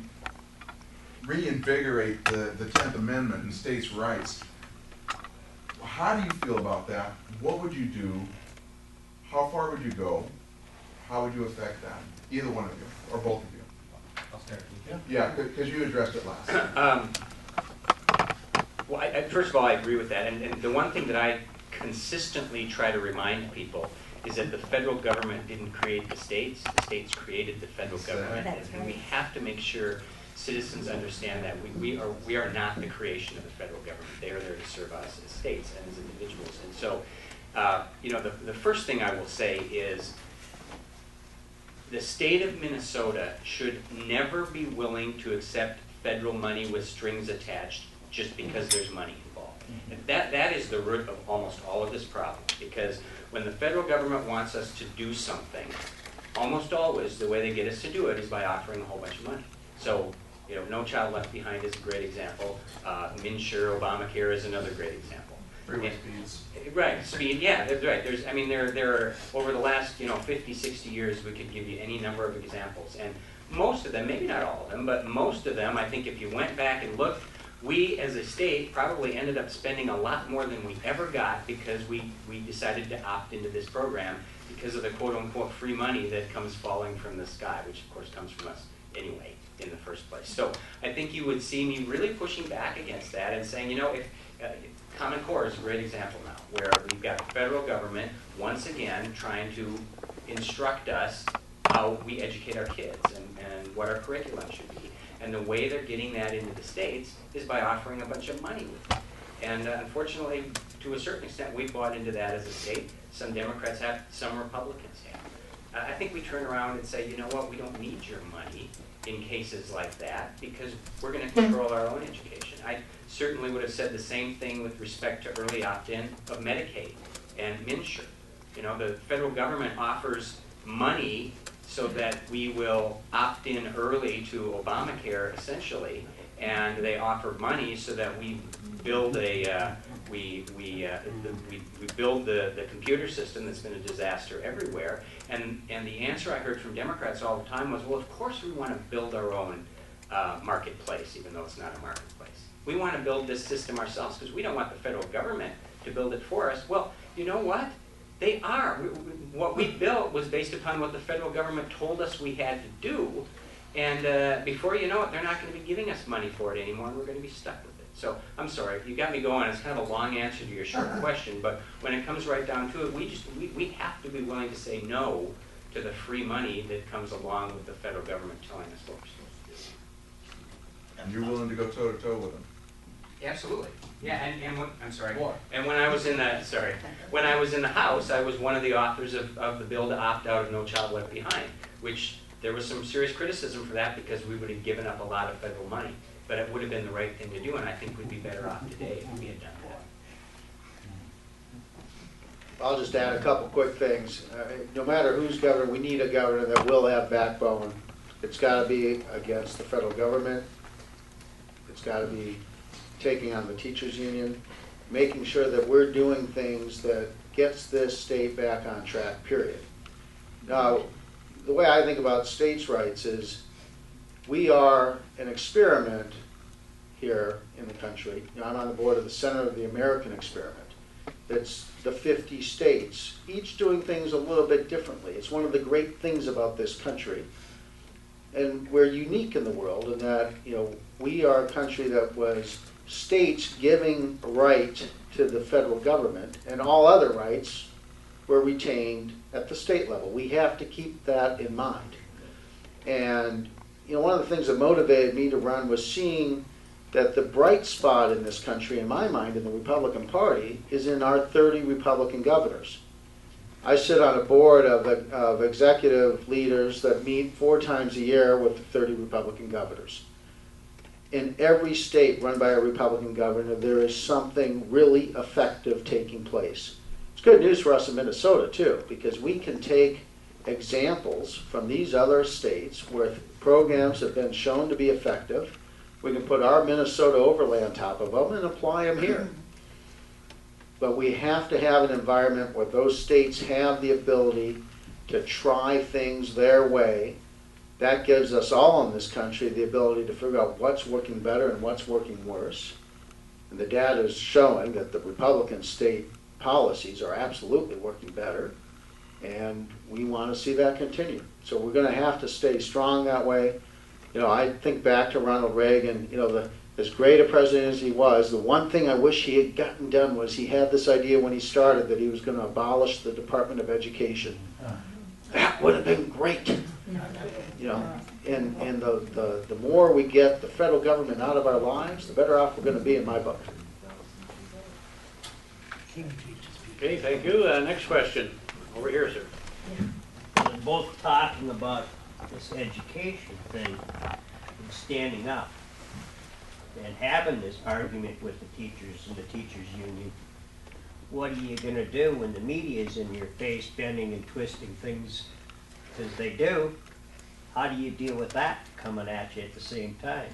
reinvigorate the 10th Amendment and states' rights. How do you feel about that? What would you do? How far would you go? How would you affect that? Either one of you, or both of you. I'll start with you. Yeah, because you addressed it last. Well, first of all, I agree with that. And the one thing that I consistently try to remind people is that the federal government didn't create the states created the federal government. That's And we have to make sure citizens understand that we are not the creation of the federal government. They are there to serve us as states and as individuals. And so, you know, the first thing I will say is the state of Minnesota should never be willing to accept federal money with strings attached just because there's money involved. And that is the root of almost all of this problem, because when the federal government wants us to do something, almost always the way they get us to do it is by offering a whole bunch of money. So, you know, No Child Left Behind is a great example. MNsure, Obamacare is another great example. Freeway speeds. Right, speed, yeah, that's right. I mean, there are, over the last, 50, 60 years, we could give you any number of examples. And most of them, maybe not all of them, but most of them, I think if you went back and looked, we as a state probably ended up spending a lot more than we ever got because we decided to opt into this program because of the quote-unquote free money that comes falling from the sky, which of course comes from us anyway in the first place. So I think you would see me really pushing back against that and saying, if Common Core is a great example now, where we've got the federal government once again trying to instruct us how we educate our kids and what our curriculum should be. And the way they're getting that into the states is by offering a bunch of money with it. And unfortunately, to a certain extent, we've bought into that as a state. Some Democrats have, some Republicans have. I think we turn around and say, you know what, we don't need your money in cases like that because we're going to control our own education. I certainly would have said the same thing with respect to early opt-in of Medicaid and MNsure. The federal government offers money so that we will opt in early to Obamacare, essentially, and they offer money so that we build we build the computer system that's been a disaster everywhere. And the answer I heard from Democrats all the time was, well, of course we want to build our own marketplace, even though it's not a marketplace. We want to build this system ourselves because we don't want the federal government to build it for us. Well, you know what? They are. What we built was based upon what the federal government told us we had to do. And before you know it, they're not going to be giving us money for it anymore, and we're going to be stuck with it. So I'm sorry, you got me going. It's kind of a long answer to your short question, but when it comes right down to it, we have to be willing to say no to the free money that comes along with the federal government telling us what we're supposed to do. And you're willing to go toe-to-toe with them? Absolutely. Yeah, I'm sorry. And when I was in the House, I was one of the authors of the bill to opt out of No Child Left Behind, which there was some serious criticism for that because we would have given up a lot of federal money. But it would have been the right thing to do, and I think we'd be better off today if we had done that. I'll just add a couple quick things. No matter who's governor, we need a governor that will have backbone. It's got to be against the federal government. It's got to be taking on the teachers union. making sure that we're doing things that gets this state back on track, period. Now, the way I think about states' rights is we are an experiment here in the country. You know, I'm on the board of the Center of the American Experiment. It's the 50 states, each doing things a little bit differently. It's one of the great things about this country. And we're unique in the world in that, you know, we are a country that was states giving right to the federal government, and all other rights were retained at the state level. We have to keep that in mind. And, you know, one of the things that motivated me to run was seeing that the bright spot in this country, in my mind, in the Republican Party, is in our 30 Republican governors. I sit on a board of executive leaders that meet 4 times a year with the 30 Republican governors. In every state run by a Republican governor, there is something really effective taking place. It's good news for us in Minnesota, too, because we can take examples from these other states where programs have been shown to be effective. We can put our Minnesota overlay on top of them and apply them here. But we have to have an environment where those states have the ability to try things their way. That gives us all in this country the ability to figure out what's working better and what's working worse. And the data is showing that the Republican state policies are absolutely working better. And we want to see that continue. So we're going to have to stay strong that way. You know, I think back to Ronald Reagan, you know, as great a president as he was, the one thing I wish he had gotten done was he had this idea when he started that he was going to abolish the Department of Education. That would have been great. You know, and the more we get the federal government out of our lives, the better off we're going to be in my book. Okay, thank you. Next question. Over here, sir. We're both talking about this education thing and standing up and having this argument with the teachers and the teachers union. What are you going to do when the media is in your face bending and twisting things as they do? How do you deal with that coming at you at the same time?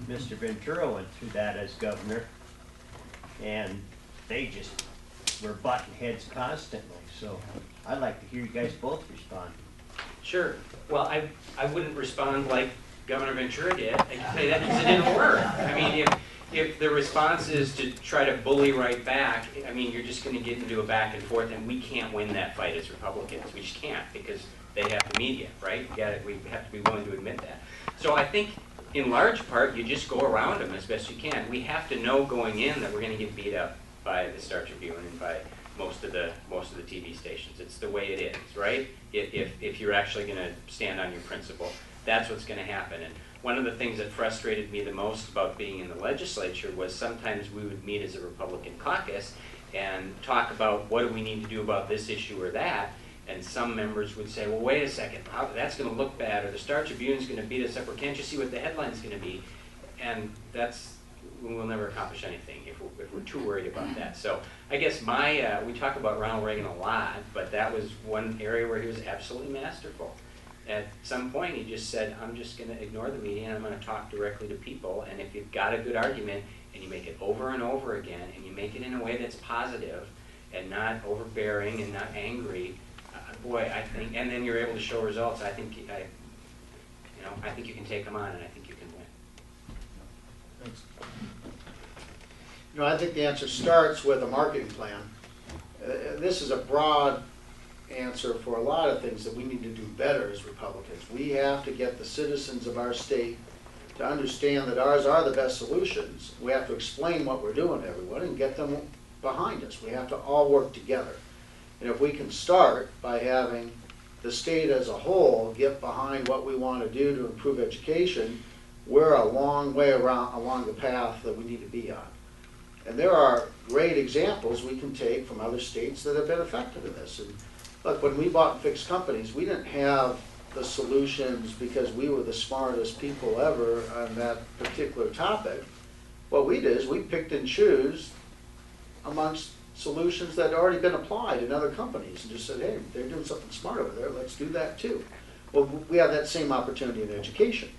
Mr. Ventura went through that as governor, and they just were butting heads constantly. So I'd like to hear you guys both respond. Sure. Well, I wouldn't respond like Governor Ventura did. I can tell you that because it didn't work. I mean, if the response is to try to bully right back, I mean, you're just going to get into a back and forth, and we can't win that fight as Republicans. We just can't because they have the media, right? We have to be willing to admit that. So I think, in large part, you just go around them as best you can. We have to know going in that we're going to get beat up by the Star Tribune and by most of the TV stations. It's the way it is, right? If you're actually going to stand on your principle, that's what's going to happen. And one of the things that frustrated me the most about being in the legislature was sometimes we would meet as a Republican caucus and talk about what do we need to do about this issue or that, and some members would say, well, wait a second, that's going to look bad, or the Star Tribune's going to beat us up, or can't you see what the headline's going to be? And we'll never accomplish anything if we're too worried about that. So I guess we talk about Ronald Reagan a lot, but that was one area where he was absolutely masterful. At some point he just said, I'm just going to ignore the media and I'm going to talk directly to people, and if you've got a good argument and you make it over and over again and you make it in a way that's positive and not overbearing and not angry, boy, I think, and then you're able to show results, I think you can take them on and I think you can win. Thanks. You know, I think the answer starts with a marketing plan. This is a broad answer for a lot of things that we need to do better as Republicans. We have to get the citizens of our state to understand that ours are the best solutions. We have to explain what we're doing to everyone and get them behind us. We have to all work together. And if we can start by having the state as a whole get behind what we want to do to improve education, we're a long way along the path that we need to be on. And there are great examples we can take from other states that have been effective in this. And look, when we bought and fixed companies, we didn't have the solutions because we were the smartest people ever on that particular topic. What we did is we picked and chose amongst solutions that had already been applied in other companies and just said, hey, they're doing something smart over there, let's do that too. Well, we have that same opportunity in education.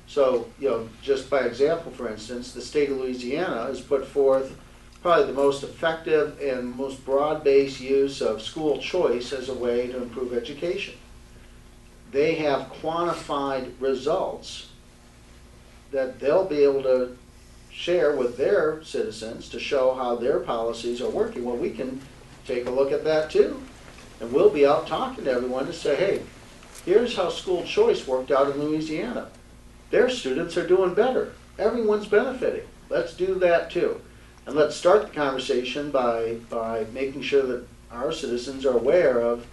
So, you know, just by example, for instance, the state of Louisiana has put forth probably the most effective and most broad-based use of school choice as a way to improve education. They have quantified results that they'll be able to share with their citizens to show how their policies are working. Well, we can take a look at that too. And we'll be out talking to everyone to say, hey, here's how school choice worked out in Louisiana. Their students are doing better. Everyone's benefiting. Let's do that too. And let's start the conversation by making sure that our citizens are aware of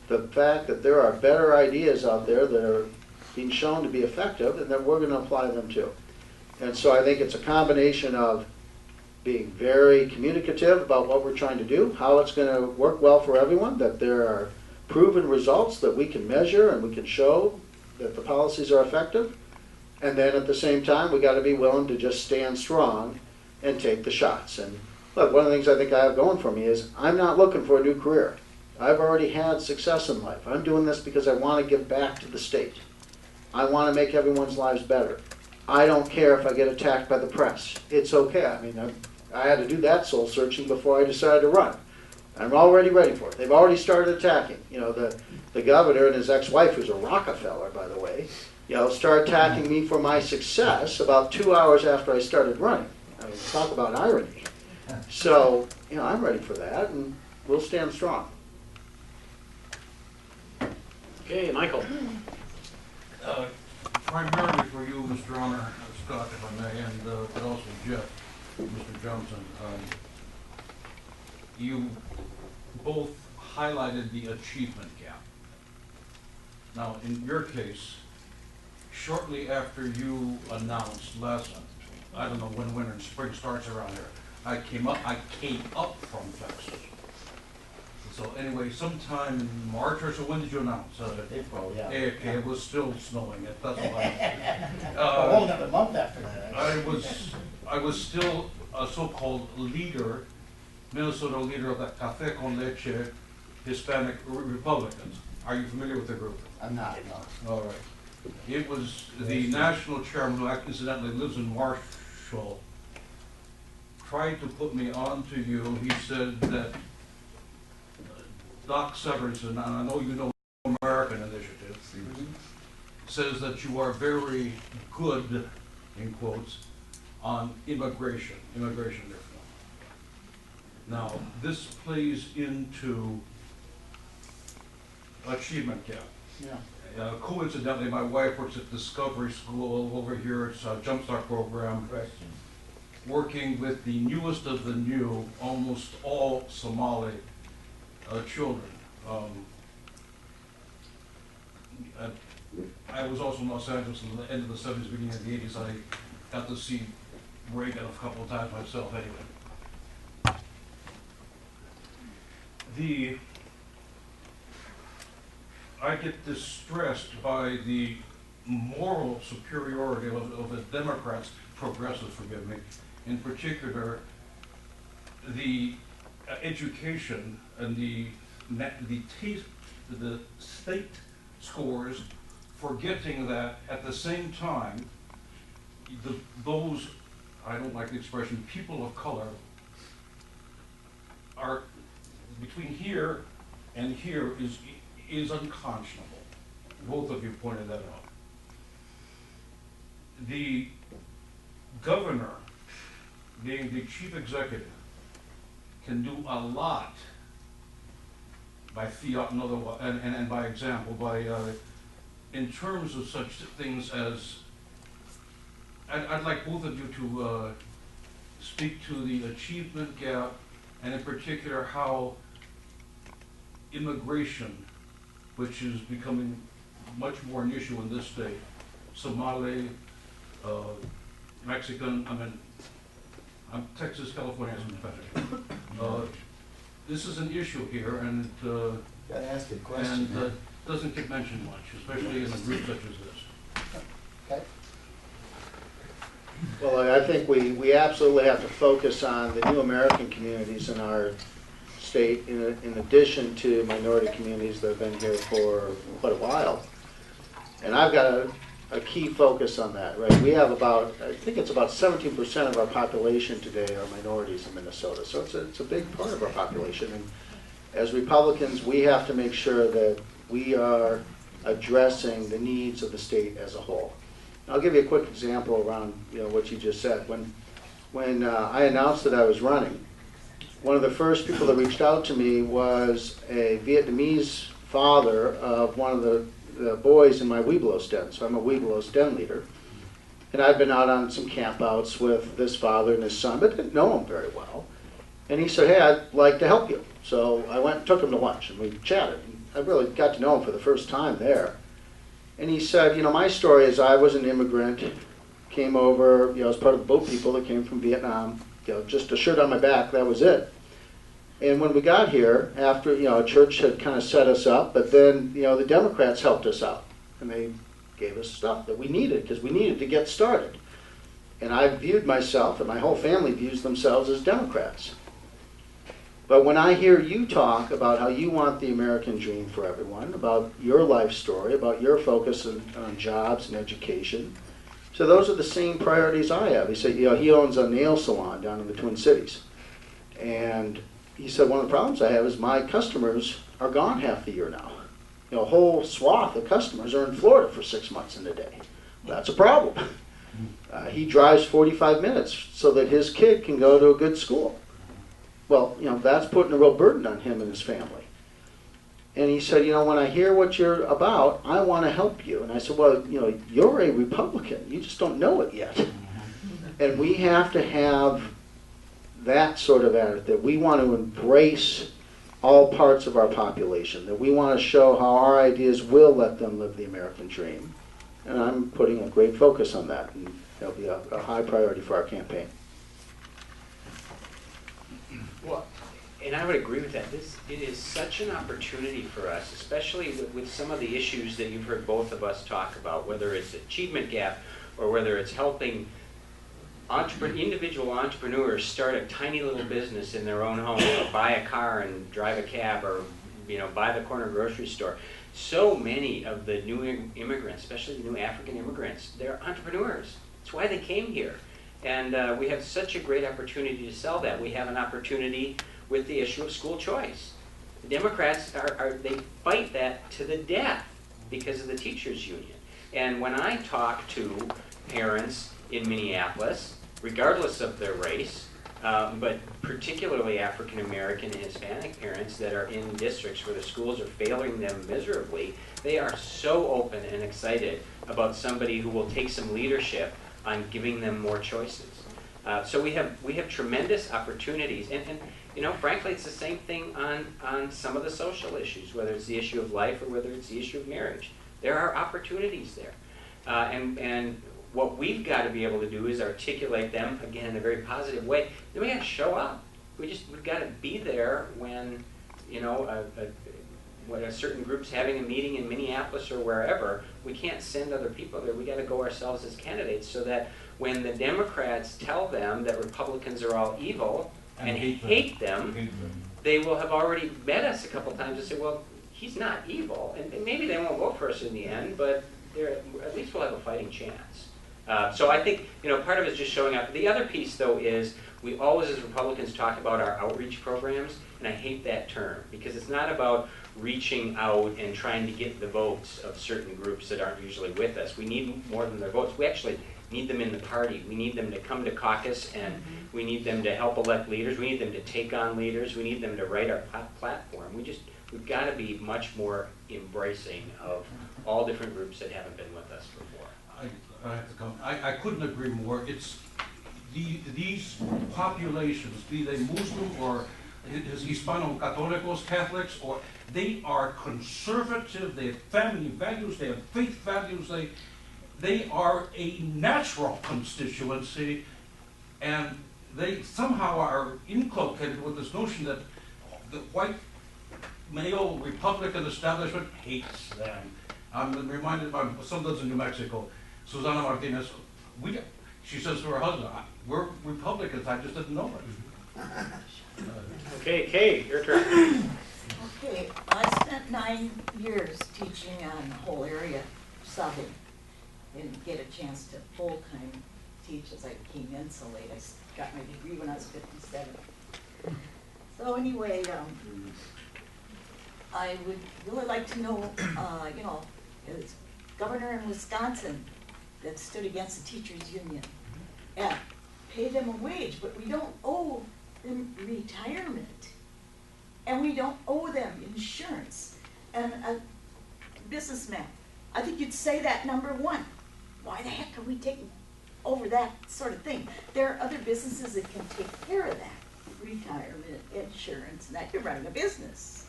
the fact that there are better ideas out there that are being shown to be effective and that we're going to apply them to. And so I think it's a combination of being very communicative about what we're trying to do, how it's going to work well for everyone, that there are proven results that we can measure and we can show that the policies are effective. And then at the same time, we got to be willing to just stand strong and take the shots. And look, one of the things I think I have going for me is I'm not looking for a new career. I've already had success in life. I'm doing this because I want to give back to the state. I want to make everyone's lives better. I don't care if I get attacked by the press. It's okay. I mean, I had to do that soul searching before I decided to run. I'm already ready for it. They've already started attacking. You know, the governor and his ex-wife, who's a Rockefeller, by the way, started attacking me for my success about 2 hours after I started running. I mean, talk about irony. So, I'm ready for that, and we'll stand strong. Okay, Michael. Primarily for you, Mr. Honor, Scott, if I may, and but also Jeff, Mr. Johnson. You both highlighted the achievement gap. Now, in your case, shortly after you announced last, I don't know when winter and spring starts around here, I came up from Texas. So anyway, sometime in March or so, when did you announce? April, yeah. Okay, it was still snowing. That's why. Well, another month after that. I was still a so-called leader, Minnesota leader of the Café con Leche Hispanic Republicans. Are you familiar with the group? I'm not, no. All right. It was the national chairman, who incidentally lives in Marshall, tried to put me on to you. He said that Doc Severinsen, and I know you know American Initiative, says that you are very good, in quotes, on immigration reform. Now, this plays into achievement gap. Yeah. Coincidentally, my wife works at Discovery School over here. It's a Jumpstart program, working with the newest of the new, almost all Somali children. I was also in Los Angeles in the end of the 70s, beginning of the 80s. I got to see Reagan a couple of times myself anyway. I get distressed by the moral superiority of the Democrats, progressives, forgive me, in particular, the education and the state scores, forgetting that at the same time, those, I don't like the expression, people of color are, between here and here is unconscionable. Both of you pointed that out. The governor, being the chief executive, can do a lot by fiat and otherwise, and by example, by in terms of such things as, I'd like both of you to speak to the achievement gap, and in particular how immigration, which is becoming much more an issue in this state, Somali, Mexican, Texas, California is competitive. This is an issue here, and Gotta ask a question. and doesn't get mentioned much, especially in a group such as this. Okay. Well, I think we absolutely have to focus on the new American communities in our state, in addition to minority communities that have been here for quite a while. And I've got to a key focus on that, right? We have about, I think it's about 17% of our population today are minorities in Minnesota. So it's a big part of our population. And as Republicans, we have to make sure that we are addressing the needs of the state as a whole. I'll give you a quick example around what you just said. When I announced that I was running, one of the first people that reached out to me was a Vietnamese father of one of the boys in my Webelos Den. So I'm a Webelos Den leader. And I'd been out on some campouts with this father and his son, but didn't know him very well. And he said, hey, I'd like to help you. So I went and took him to lunch, and we chatted. I really got to know him for the first time there. And he said, my story is I was an immigrant, came over, as part of the boat people that came from Vietnam, just a shirt on my back, that was it. And when we got here, after, a church had kind of set us up, but then, the Democrats helped us out. And they gave us stuff that we needed, because we needed to get started. And I viewed myself, and my whole family views themselves as Democrats. But when I hear you talk about how you want the American dream for everyone, about your life story, about your focus on jobs and education, so those are the same priorities I have. He said, he owns a nail salon down in the Twin Cities. And he said, one of the problems I have is my customers are gone half the year now. A whole swath of customers are in Florida for 6 months in a day. That's a problem. He drives 45 minutes so that his kid can go to a good school. Well, that's putting a real burden on him and his family. And he said, when I hear what you're about, I want to help you. And I said, well, you're a Republican. You just don't know it yet. And we have to have that sort of attitude, that we want to embrace all parts of our population, that we want to show how our ideas will let them live the American dream. And I'm putting a great focus on that, and that'll be a high priority for our campaign. Well, and I would agree with that. It is such an opportunity for us, especially with some of the issues that you've heard both of us talk about, whether it's achievement gap or whether it's helping individual entrepreneurs start a tiny little business in their own home, or buy a car and drive a cab, or buy the corner grocery store. So many of the new immigrants, especially the new African immigrants, they're entrepreneurs. That's why they came here. And we have such a great opportunity to sell that. We have an opportunity with the issue of school choice. The Democrats, they fight that to the death because of the teachers union. And when I talk to parents in Minneapolis, regardless of their race, but particularly African American and Hispanic parents that are in districts where the schools are failing them miserably, they are so open and excited about somebody who will take some leadership on giving them more choices. So we have tremendous opportunities, and frankly, it's the same thing on some of the social issues, whether it's the issue of life or whether it's the issue of marriage. There are opportunities there, and what we've got to be able to do is articulate them again in a very positive way. Then we got to show up. We've got to be there when when a certain group's having a meeting in Minneapolis or wherever. We can't send other people there. We got to go ourselves as candidates, so that when the Democrats tell them that Republicans are all evil and hate them, they will have already met us a couple times and say, well, he's not evil. And maybe they won't vote for us in the end, but at least we'll have a fighting chance. So I think part of it is just showing up. The other piece, though, is we always, as Republicans, talk about our outreach programs, and I hate that term because it's not about reaching out and trying to get the votes of certain groups that aren't usually with us. We need more than their votes. We actually need them in the party. We need them to come to caucus, and we need them to help elect leaders. We need them to take on leaders. We need them to write our platform. We've got to be much more embracing of all different groups that haven't been with us before. I have to come. I couldn't agree more. It's these populations, be they Muslim or Hispano-Católicos, Catholics, or they are conservative. They have family values. They have faith values. They are a natural constituency, and they somehow are inculcated with this notion that the white male Republican establishment hates them. I'm reminded by my son lives in New Mexico, Susana Martinez. She says to her husband, "We're Republicans. I just didn't know it." Okay, Kay, your turn. Okay, I spent 9 years teaching on the whole area, subbing. didn't get a chance to full-time teach as I came in so late. I got my degree when I was 57. So anyway, I would really like to know, you know, it's governor in Wisconsin that stood against the teachers union and pay them a wage, but we don't owe them retirement. And we don't owe them insurance. And a businessman, I think you'd say that number one. Why the heck are we taking over that sort of thing? There are other businesses that can take care of that. Retirement, insurance, and that you're running a business.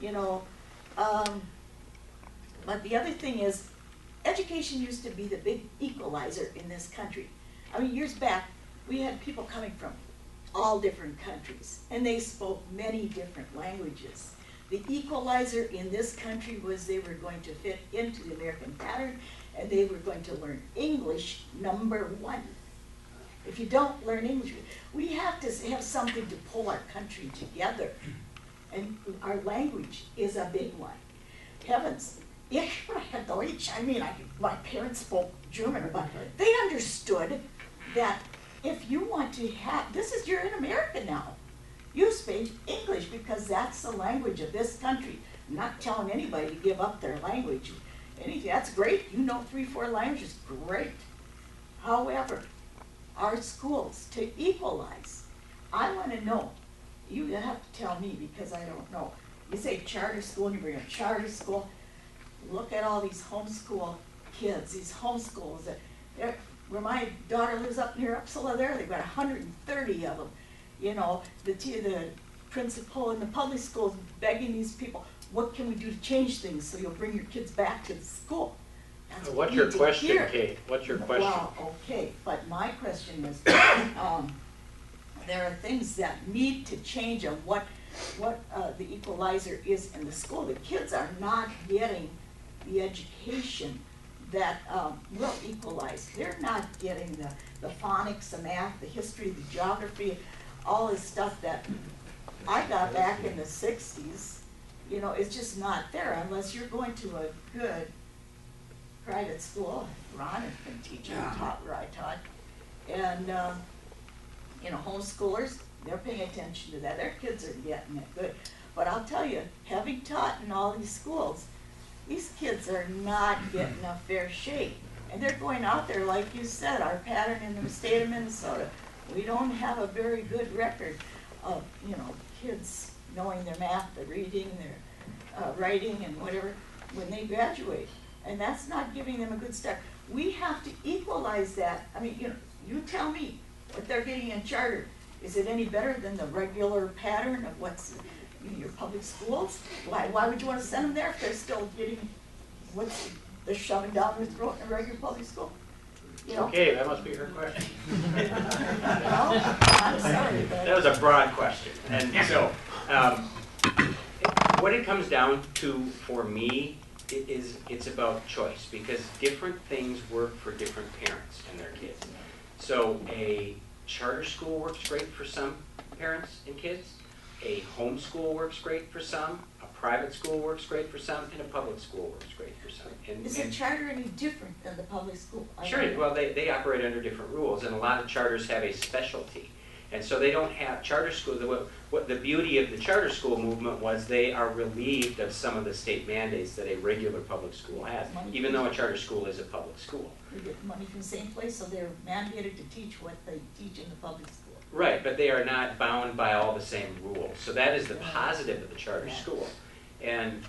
You know, but the other thing is, education used to be the big equalizer in this country. I mean, years back, we had people coming from all different countries, and they spoke many different languages. The equalizer in this country was they were going to fit into the American pattern, and they were going to learn English, number one. If you don't learn English, we have to have something to pull our country together. And our language is a big one. Heavens, ich spreche Deutsch. I mean, my parents spoke German, but they understood that if you want to have, you're in America now. You speak English because that's the language of this country. I'm not telling anybody to give up their language. Anything, that's great. You know 3-4 languages, great. However, our schools, to equalize, I want to know, you have to tell me because I don't know. You say charter school and you bring a charter school. Look at all these homeschool kids, these homeschools. Where my daughter lives up near Uppsala there, they've got 130 of them. You know, the principal in the public schools begging these people, what can we do to change things so you'll bring your kids back to the school? That's what What's we your need to question, hear. Kate? What's your question? Well, okay, but my question is, there are things that need to change of what the equalizer is in the school. The kids are not getting the education that will equalize. They're not getting the phonics, the math, the history, the geography, all this stuff that I got back in the 60s. You know, it's just not there unless you're going to a good private school. Ron has been teaching and taught where I taught. And, you know, homeschoolers, they're paying attention to that. Their kids are getting it good. But I'll tell you, having taught in all these schools, these kids are not getting a fair shake. And they're going out there, like you said, our pattern in the state of Minnesota. We don't have a very good record of, you know, kids knowing their math, their reading, their writing, and whatever when they graduate. And that's not giving them a good start. We have to equalize that. I mean, you know, you tell me what they're getting in charter. Is it any better than the regular pattern of what's in your public schools? Why would you want to send them there if they're still getting what's they're shoving down their throat in a regular public school? You know? Okay, that must be her question. Well, I'm sorry, but That was a broad question. And so, what it comes down to for me is it's about choice, because different things work for different parents and their kids. So a charter school works great for some parents and kids. A homeschool works great for some. A private school works great for some, and a public school works great for some. is the charter any different than the public school? Sure, well, they operate under different rules, and a lot of charters have a specialty. And so they don't have charter schools. What the beauty of the charter school movement was, they are relieved of some of the state mandates that a regular public school has, even though a charter school is a public school. They get money from the same place, so they're mandated to teach what they teach in the public school. Right, but they are not bound by all the same rules. So that is the positive of the charter school. And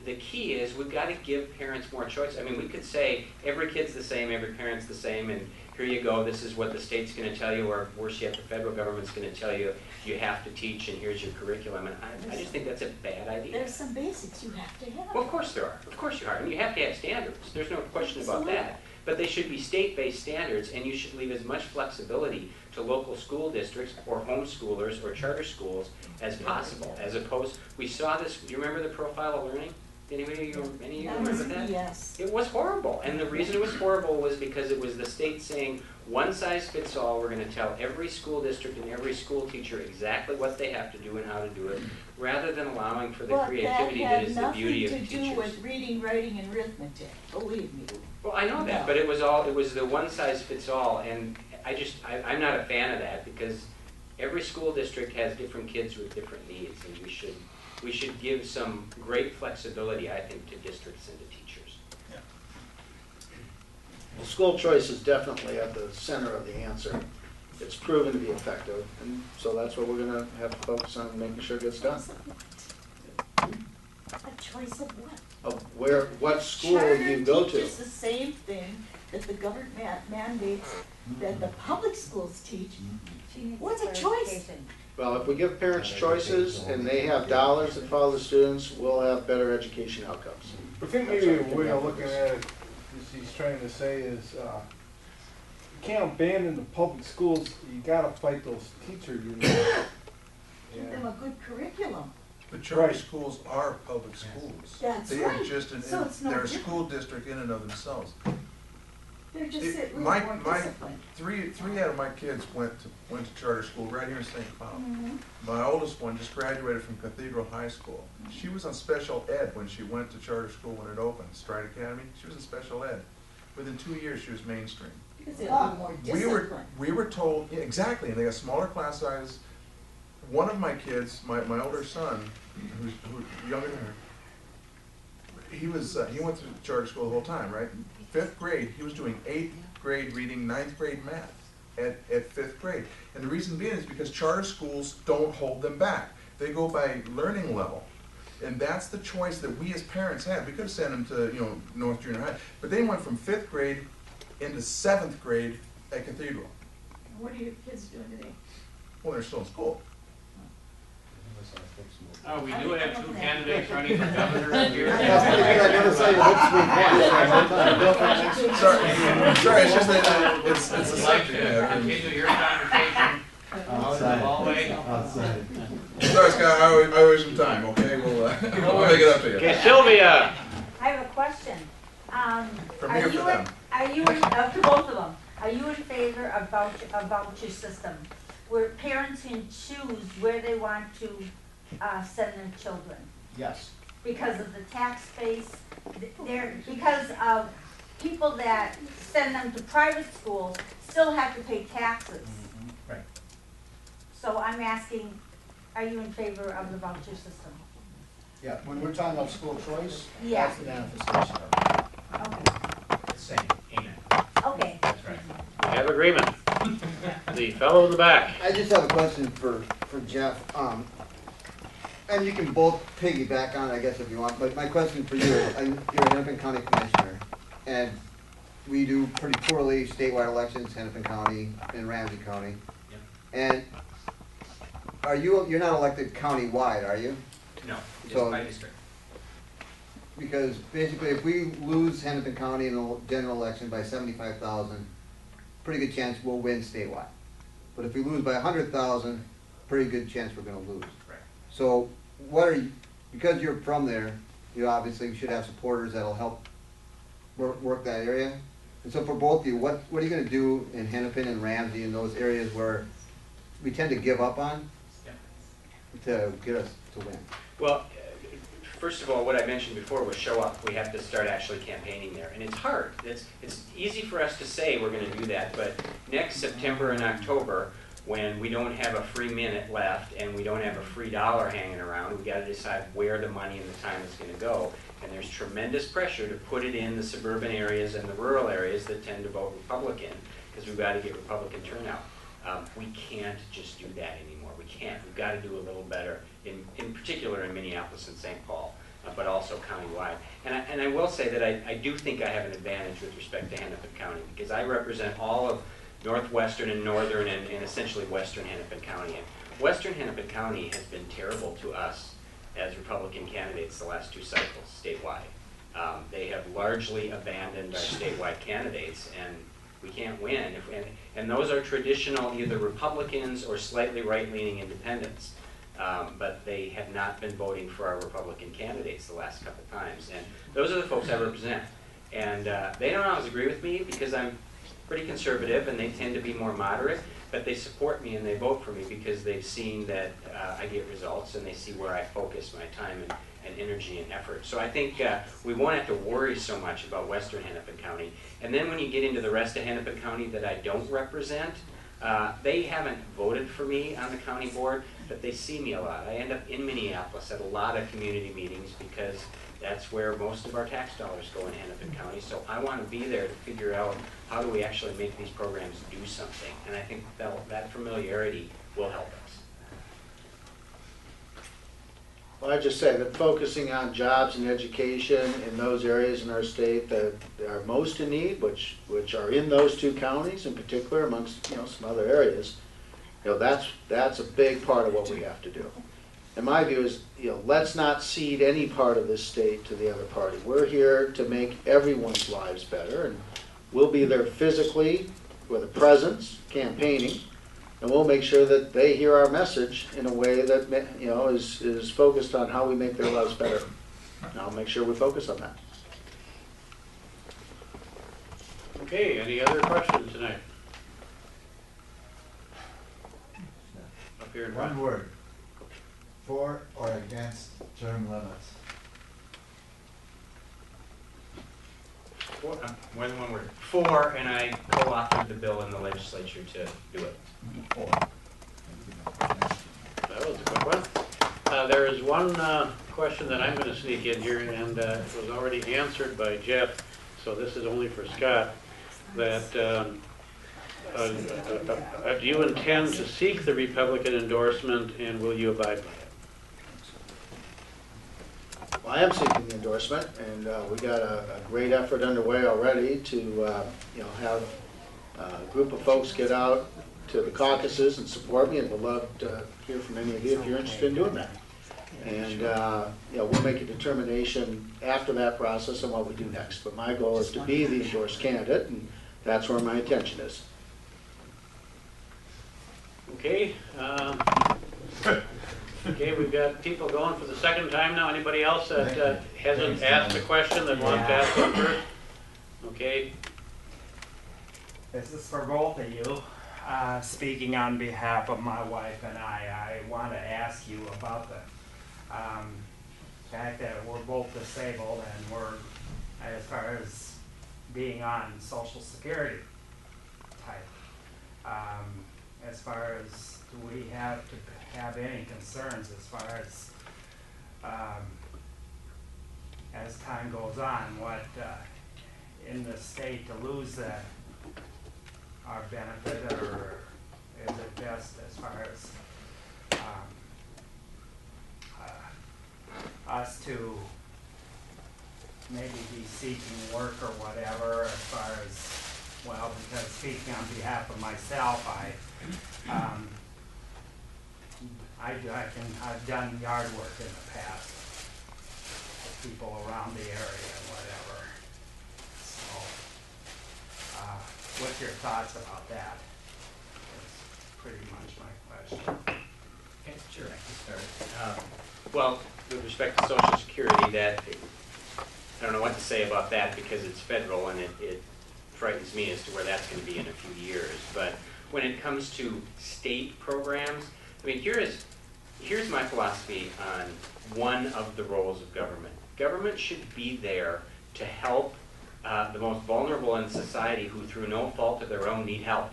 the key is we've got to give parents more choice. I mean, we could say every kid's the same, every parent's the same, and here you go, this is what the state's going to tell you, or worse yet, the federal government's going to tell you, you have to teach and here's your curriculum. And I just think that's a bad idea. There's some basics you have to have. Well, of course there are. Of course you are. And you have to have standards. There's no question about that. But they should be state-based standards, and you should leave as much flexibility to local school districts or homeschoolers or charter schools as possible, as opposed, we saw this, do you remember the profile of learning? Any of you remember that? Yes. It was horrible, and the reason it was horrible was because it was the state saying, one size fits all, we're going to tell every school district and every school teacher exactly what they have to do and how to do it, rather than allowing for the creativity that is the beauty of But that had teachers. nothing to do with reading, writing, and arithmetic, believe me. Well, I know that, but it was the one size fits all, and I'm not a fan of that, because every school district has different kids with different needs, and we should give some great flexibility, I think, to districts and to teachers. Well, school choice is definitely at the center of the answer. It's proven to be effective, and so that's what we're gonna have to focus on, making sure it gets done. A choice of what? Of what school you go Charter to. teaches the same thing that the government mandates that the public schools teach. What's a choice? Well, if we give parents choices and they have dollars that follow the students, we'll have better education outcomes. I think maybe a way of looking at it, as he's trying to say, is you can't abandon the public schools. You gotta fight those teacher unions. Give them a good curriculum. But charter Right. schools are public schools. That's They right. are just So it's no they're a different. school district in and of themselves. They're just It- a little my- more my- disciplined. Three out of my kids went to charter school right here in St. Cloud. Mhm. My oldest one just graduated from Cathedral High School. She was on special ed when she went to charter school when it opened, Stride Academy. She was in special ed. Within 2 years, she was mainstream. Because they're a little more disciplined. We were told, yeah, exactly, and they got smaller class sizes. One of my kids, my older son, who's younger than her, he went through charter school the whole time, right? 5th grade, he was doing 8th grade reading, 9th grade math at 5th grade. And the reason being is because charter schools don't hold them back. They go by learning level. And that's the choice that we as parents had. We could have sent them to, North Junior High, but they went from 5th grade into 7th grade at Cathedral. What are your kids doing today? Well, they're still in school. Oh, we do have two candidates running for governor here. I never saw your lips move once. Sorry, it's just that it's a Would like subject to matter. continue your conversation out in the hallway. Sorry, Scott, I owe you some time, okay? We'll make it up to you. Okay, Sylvia, I have a question. For me or for them? For both of them, are you in favor of a voucher system where parents can choose where they want to send their children? Yes. Because of the tax base, because of people that send them to private schools still have to pay taxes. Right. So I'm asking, are you in favor of the voucher system? Yeah, when we're talking about school choice, Yeah. that's the manifestation of it. Okay, Same, amen. okay. That's right. we have agreement. The fellow in the back. I just have a question for Jeff. And you can both piggyback on it, I guess, if you want, but my question for you, you're a Hennepin County Commissioner, and we do pretty poorly statewide elections, Hennepin County and Ramsey County. Yep. And you're not elected county-wide, are you? No, just So- by district. Because basically, if we lose Hennepin County in the general election by 75,000, pretty good chance we'll win statewide. But if we lose by 100,000, pretty good chance we're gonna lose. Right. So because you're from there, you obviously should have supporters that'll help work that area. And so for both of you, what are you gonna do in Hennepin and Ramsey in those areas where we tend to give up on to get us to win? Well, first of all, what I mentioned before was show up. We have to start actually campaigning there. And it's hard. It's easy for us to say we're going to do that, but next September and October, when we don't have a free minute left and we don't have a free dollar hanging around, we got to decide where the money and the time is going to go. And there's tremendous pressure to put it in the suburban areas and the rural areas that tend to vote Republican, because we've got to get Republican turnout. We can't just do that anymore. We can't. We've got to do a little better, in particular in Minneapolis and St. Paul, but also countywide. And I will say that I do think I have an advantage with respect to Hennepin County, because I represent all of northwestern and northern and essentially western Hennepin County. And western Hennepin County has been terrible to us as Republican candidates the last 2 cycles statewide. They have largely abandoned our statewide candidates, and we can't win. And those are traditional either Republicans or slightly right-leaning independents. But they have not been voting for our Republican candidates the last couple times. And those are the folks I represent. And they don't always agree with me because I'm pretty conservative and they tend to be more moderate, but they support me and they vote for me because they've seen that I get results and they see where I focus my time and energy and effort. So I think we won't have to worry so much about Western Hennepin County. And then when you get into the rest of Hennepin County that I don't represent, they haven't voted for me on the county board, but they see me a lot. I end up in Minneapolis at a lot of community meetings because that's where most of our tax dollars go in Hennepin County. So I want to be there to figure out how do we actually make these programs do something. And I think that familiarity will help us. Well, I just say that focusing on jobs and education in those areas in our state that are most in need, which are in those two counties in particular, amongst some other areas, that's a big part of what we have to do. And my view is, let's not cede any part of this state to the other party. We're here to make everyone's lives better, and we'll be there physically with a presence, campaigning, and we'll make sure that they hear our message in a way that is focused on how we make their lives better. And I'll make sure we focus on that. Okay, any other questions tonight? Up here in front. One word. For or against term limits? One word. For, and I co-authored the bill in the legislature to do it. For. That was a quick one. There is one question that I'm going to sneak in here, and it was already answered by Jeff, so this is only for Scott. That do you intend to seek the Republican endorsement, and will you abide by it? Well, I am seeking the endorsement, and we got a great effort underway already to have a group of folks get out to the caucuses and support me, and we'd love to hear from any of you if you're interested in doing that. And we'll make a determination after that process on what we do next. But my goal is to be the endorsed candidate, and that's where my intention is. Okay. Okay, we've got people going for the second time now. Anybody else that hasn't asked a question that wants to ask one first? Okay. This is for both of you. Speaking on behalf of my wife and I want to ask you about the fact that we're both disabled and we're, as far as being on Social Security type, as far as do we have to have any concerns as far as time goes on, what in the state to lose that our benefit, or is it best as far as us to maybe be seeking work or whatever, as far as, well, because speaking on behalf of myself, I've done yard work in the past for people around the area, whatever. So, what's your thoughts about that? That's pretty much my question. Okay, sure, I can start. Well, with respect to Social Security, that I don't know what to say about that because it's federal and it frightens me as to where that's going to be in a few years. But when it comes to state programs, I mean, here's my philosophy on one of the roles of government. Government should be there to help the most vulnerable in society who, through no fault of their own, need help.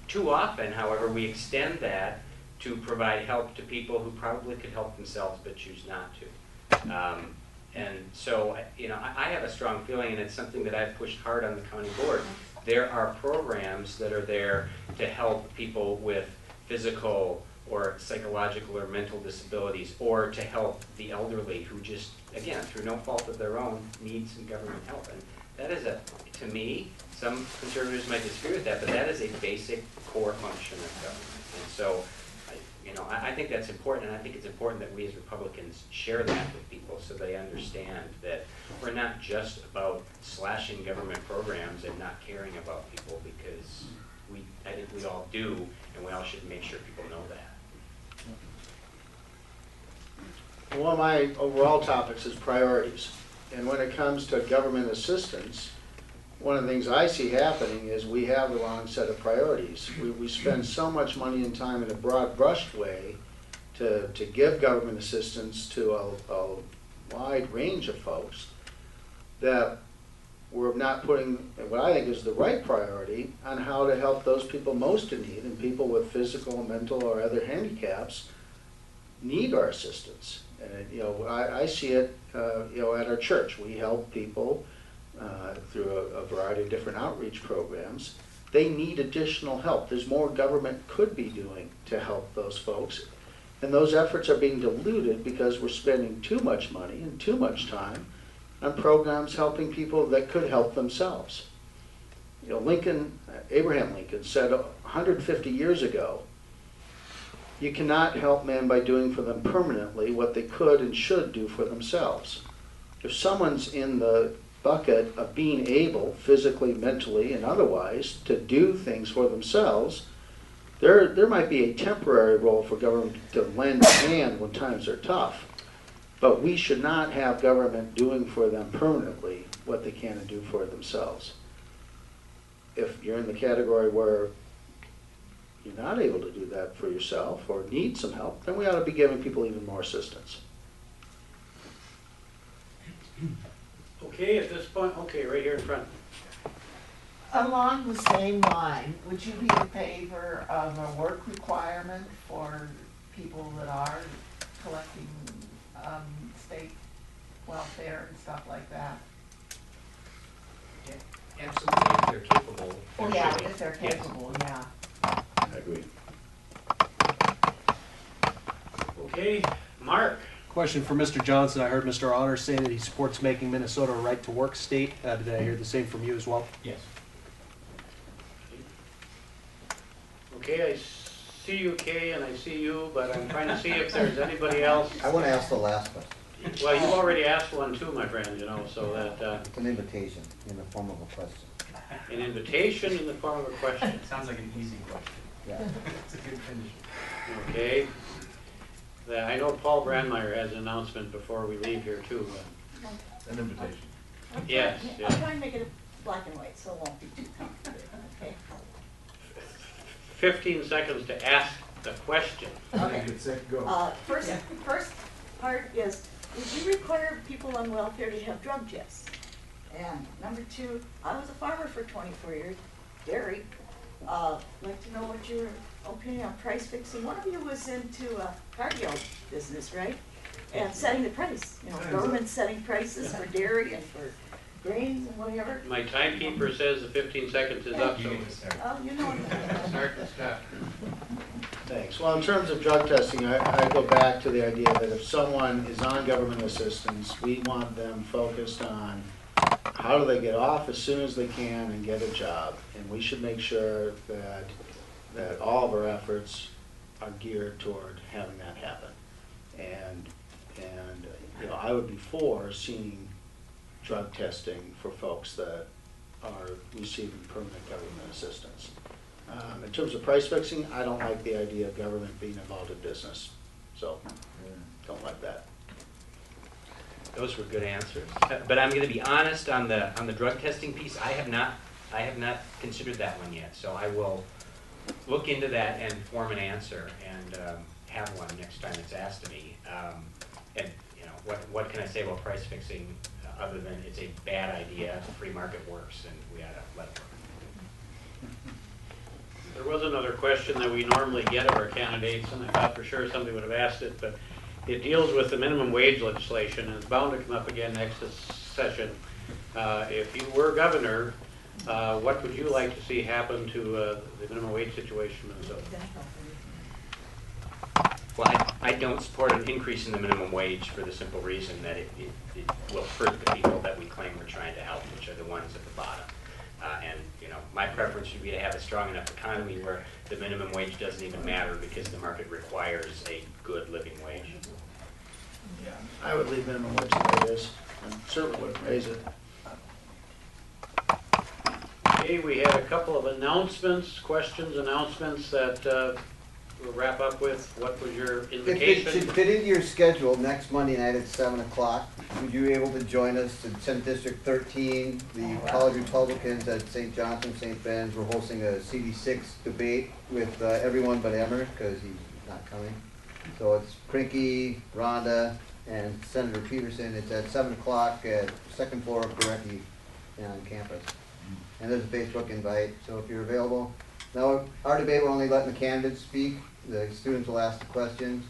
Too often, however, we extend that to provide help to people who probably could help themselves but choose not to. And so, I have a strong feeling, and it's something that I've pushed hard on the county board. There are programs that are there to help people with physical or psychological or mental disabilities, or to help the elderly who just, again, through no fault of their own, need some government help. And that is to me, some conservatives might disagree with that, but that is a basic core function of government. And so, I think that's important, and I think it's important that we as Republicans share that with people so they understand that we're not just about slashing government programs and not caring about people, because I think we all do, and we all should make sure people know that. One of my overall topics is priorities. And when it comes to government assistance, one of the things I see happening is we have the wrong set of priorities. We spend so much money and time in a broad brushed way to give government assistance to a wide range of folks, that we're not putting what I think is the right priority on how to help those people most in need, and people with physical, mental, or other handicaps need our assistance. And you know, I see it, you know, at our church. We help people through a variety of different outreach programs. They need additional help. There's more government could be doing to help those folks. And those efforts are being diluted because we're spending too much money and too much time on programs helping people that could help themselves. You know, Abraham Lincoln said 150 years ago, you cannot help men by doing for them permanently what they could and should do for themselves. If someone's in the bucket of being able, physically, mentally, and otherwise, to do things for themselves, there might be a temporary role for government to lend a hand when times are tough. But we should not have government doing for them permanently what they can do for themselves. If you're in the category where you're not able to do that for yourself or need some help, then we ought to be giving people even more assistance. Okay, at this point, okay, right here in front. Along the same line, would you be in favor of a work requirement for people that are collecting state welfare and stuff like that? Absolutely, if they're capable. Oh, yeah, actually. if they're Yes. capable, yeah. I agree. Okay, Mark. Question for Mr. Johnson. I heard Mr. Honor say that he supports making Minnesota a right-to-work state. Did I hear the same from you as well? Yes. Okay, I see you, Kay, and I see you, but I'm trying to see if there's anybody else. I want to ask the last question. Well, you already asked one too, my friend, you know, so that, It's an invitation in the form of a question. an invitation in the form of a question. Sounds like an easy question. Yeah. It's a good finish. Okay. I know Paul Brandmeier has an announcement before we leave here too. An invitation. Yes, I'll yes. try and make it black and white, so it won't be too complicated, okay? 15 seconds to ask the question. Okay. Get set, go. First part is, would you require people on welfare to have drug tests? And number two, I was a farmer for 24 years, dairy. Like to know what you're, okay, on price fixing. One of you was into cardio business, right? And setting the price, you know, government setting prices for dairy and for grains and whatever. My timekeeper says the 15 seconds is up, so Oh, you know. start and stop. Thanks. Well, in terms of drug testing, I go back to the idea that if someone is on government assistance, we want them focused on how do they get off as soon as they can and get a job. And we should make sure that all of our efforts are geared toward having that happen. And you know, I would be for seeing drug testing for folks that are receiving permanent government assistance. In terms of price fixing, I don't like the idea of government being involved in business, so don't like that. Those were good answers. But I'm going to be honest on the drug testing piece. I have not considered that one yet. So I will look into that and form an answer and have one next time it's asked of me. And you know, what can I say about price fixing other than it's a bad idea? The free market works, and we ought to let it work. There was another question that we normally get of our candidates, and I thought for sure somebody would have asked it, but it deals with the minimum wage legislation, and it's bound to come up again next session. If you were governor, what would you like to see happen to the minimum wage situation in Minnesota? Well, I don't support an increase in the minimum wage for the simple reason that it will hurt the people that we claim we're trying to help, which are the ones at the bottom. And you know, my preference would be to have a strong enough economy where the minimum wage doesn't even matter because the market requires a good living wage. Yeah, I would leave minimum wage the way it is, and certainly wouldn't raise it. Okay, we had a couple of announcements, announcements that we'll wrap up with. What was your If it should invitation? fit into your schedule, next Monday night at 7 o'clock, would you be able to join us in 10th District 13? The College Republicans at St. Johnson, St. Ben's, we're hosting a CD6 debate with everyone but Emmer, because he's not coming. So it's Crinky, Rhonda, and Senator Peterson. It's at 7 o'clock at second floor of Gorecki on campus. And there's a Facebook invite, so if you're available. Now, our debate, we're only letting the candidates speak. The students will ask the questions.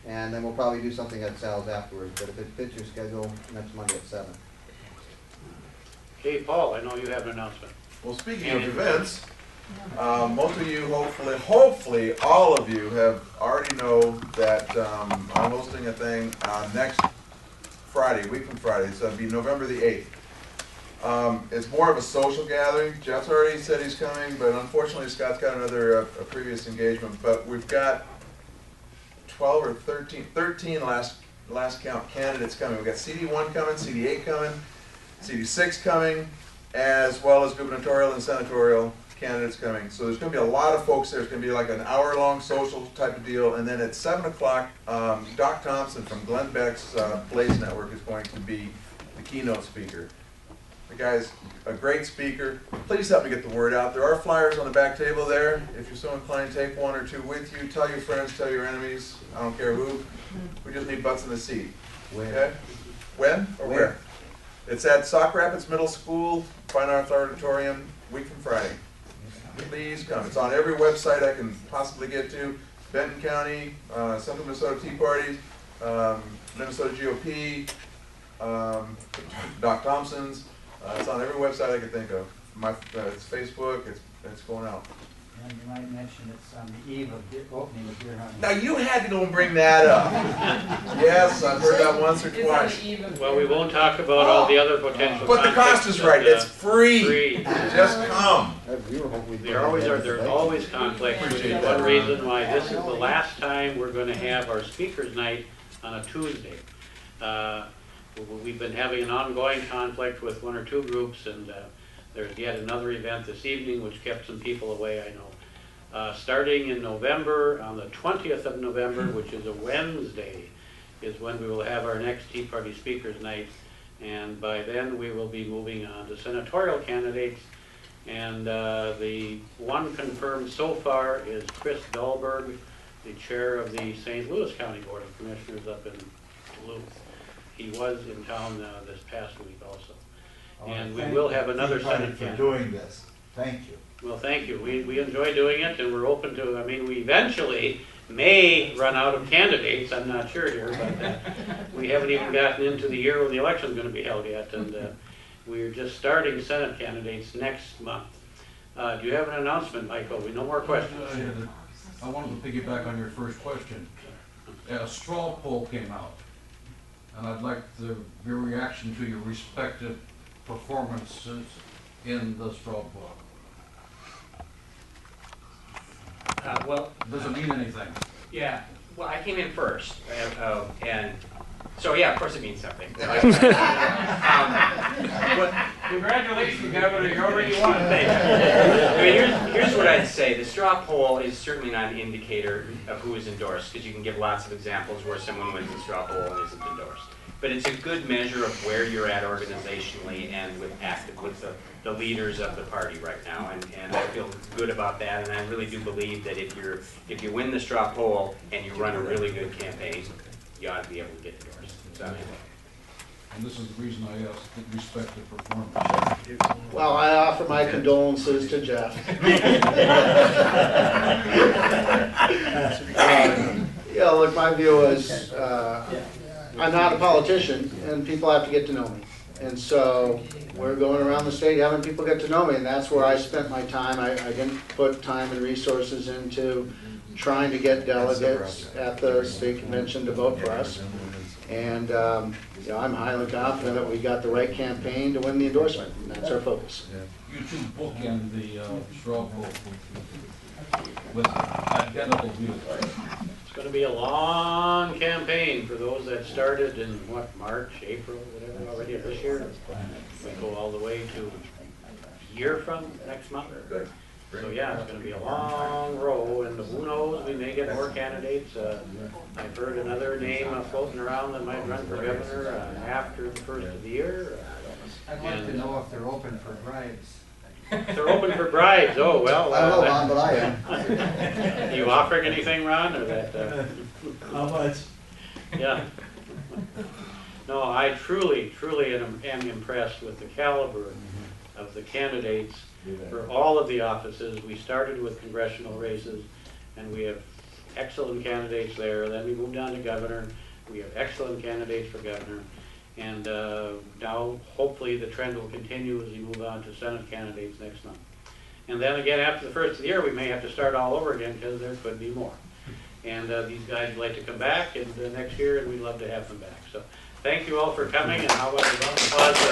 And then we'll probably do something at Sal's afterwards. But if it fits your schedule, next Monday at 7. Okay, Paul, I know you have an announcement. Well, speaking of events, most of you, hopefully, all of you have already know that I'm hosting a thing next Friday, a week from Friday, so it'll be November the 8th. It's more of a social gathering. Jeff's already said he's coming, but unfortunately Scott's got another a previous engagement. But we've got 12 or 13 last count candidates coming. We've got CD1 coming, CD8 coming, CD6 coming, as well as gubernatorial and senatorial candidates coming. So there's going to be a lot of folks there. It's going to be like an hour-long social type of deal. And then at 7 o'clock, Doc Thompson from Glenn Beck's Blaze Network is going to be the keynote speaker. The guy's a great speaker. Please help me get the word out. There are flyers on the back table there. If you're so inclined, take one or two with you. Tell your friends, tell your enemies. I don't care who. We just need butts in the seat. Okay? When or where? It's at Sauk Rapids Middle School, Fine Arts Auditorium, week from Friday. Please come. It's on every website I can possibly get to. Benton County, Central Minnesota Tea Party, Minnesota GOP, Doc Thompson's. It's on every website I can think of. It's Facebook. It's going out. And you might mention it's on the eve of the opening of Deer Hunting. Now you had to go and bring that up. Yes, I've heard that once or twice. Well, we won't talk about all the other potential But the cost is right. It's free. Just come. There's always conflicts, which is one reason why this is the last time we're going to have our speakers night on a Tuesday. We've been having an ongoing conflict with one or two groups, and there's yet another event this evening which kept some people away, I know. Starting in November, on the 20th of November, which is a Wednesday, is when we will have our next Tea Party Speakers Night. And by then we will be moving on to senatorial candidates. And the one confirmed so far is Chris Dahlberg, the chair of the St. Louis County Board of Commissioners up in Duluth. He was in town this past week also. And we will have another Senate candidate. For doing this. Thank you. Well, thank you. We enjoy doing it, and we're open to, I mean, we eventually may run out of candidates, I'm not sure here, but we haven't even gotten into the year when the election's going to be held yet, and we're just starting Senate candidates next month. Do you have an announcement, Michael? No more questions. I wanted to piggyback on your first question. A straw poll came out, and I'd like your reaction to your respective performances in the straw poll. Well, does it mean anything? Yeah. Well, I came in first, and so yeah, of course it means something. Congratulations, Governor, you already won. I mean, here's what I'd say. The straw poll is certainly not an indicator of who is endorsed, because you can give lots of examples where someone wins the straw poll and isn't endorsed. But it's a good measure of where you're at organizationally and with the leaders of the party right now, and I feel good about that. And I really do believe that if you win the straw poll and you run a really good campaign, you ought to be able to get endorsed. So, and this is the reason I asked the respective performance. Well, I offer my condolences to Jeff. Yeah, look, my view is I'm not a politician, and people have to get to know me. And so we're going around the state having people get to know me, and that's where I spent my time. I didn't put time and resources into trying to get delegates at the state convention to vote for us. And you know, I'm highly confident that we got the right campaign to win the endorsement, and that's our focus. You two bookend the straw poll with identical views. It's going to be a long campaign for those that started in, what, March, April, whatever, already this year. We go all the way to a year from next month. So yeah, it's going to be a long row, and who knows, we may get more candidates. I've heard another name floating around that might run for governor after the first of the year. I'd like to know if they're open for bribes. They're open for bribes, oh, well. I don't know, Ron, but I am. You offering anything, Ron, or that? How much? Yeah. No, I truly am impressed with the caliber of the candidates for all of the offices. We started with congressional races, and we have excellent candidates there. Then we moved on to governor. We have excellent candidates for governor. And now, hopefully, the trend will continue as we move on to Senate candidates next month. And then again, after the first of the year, we may have to start all over again because there could be more. And these guys would like to come back next year, and we'd love to have them back. So thank you all for coming, and how about a round of applause for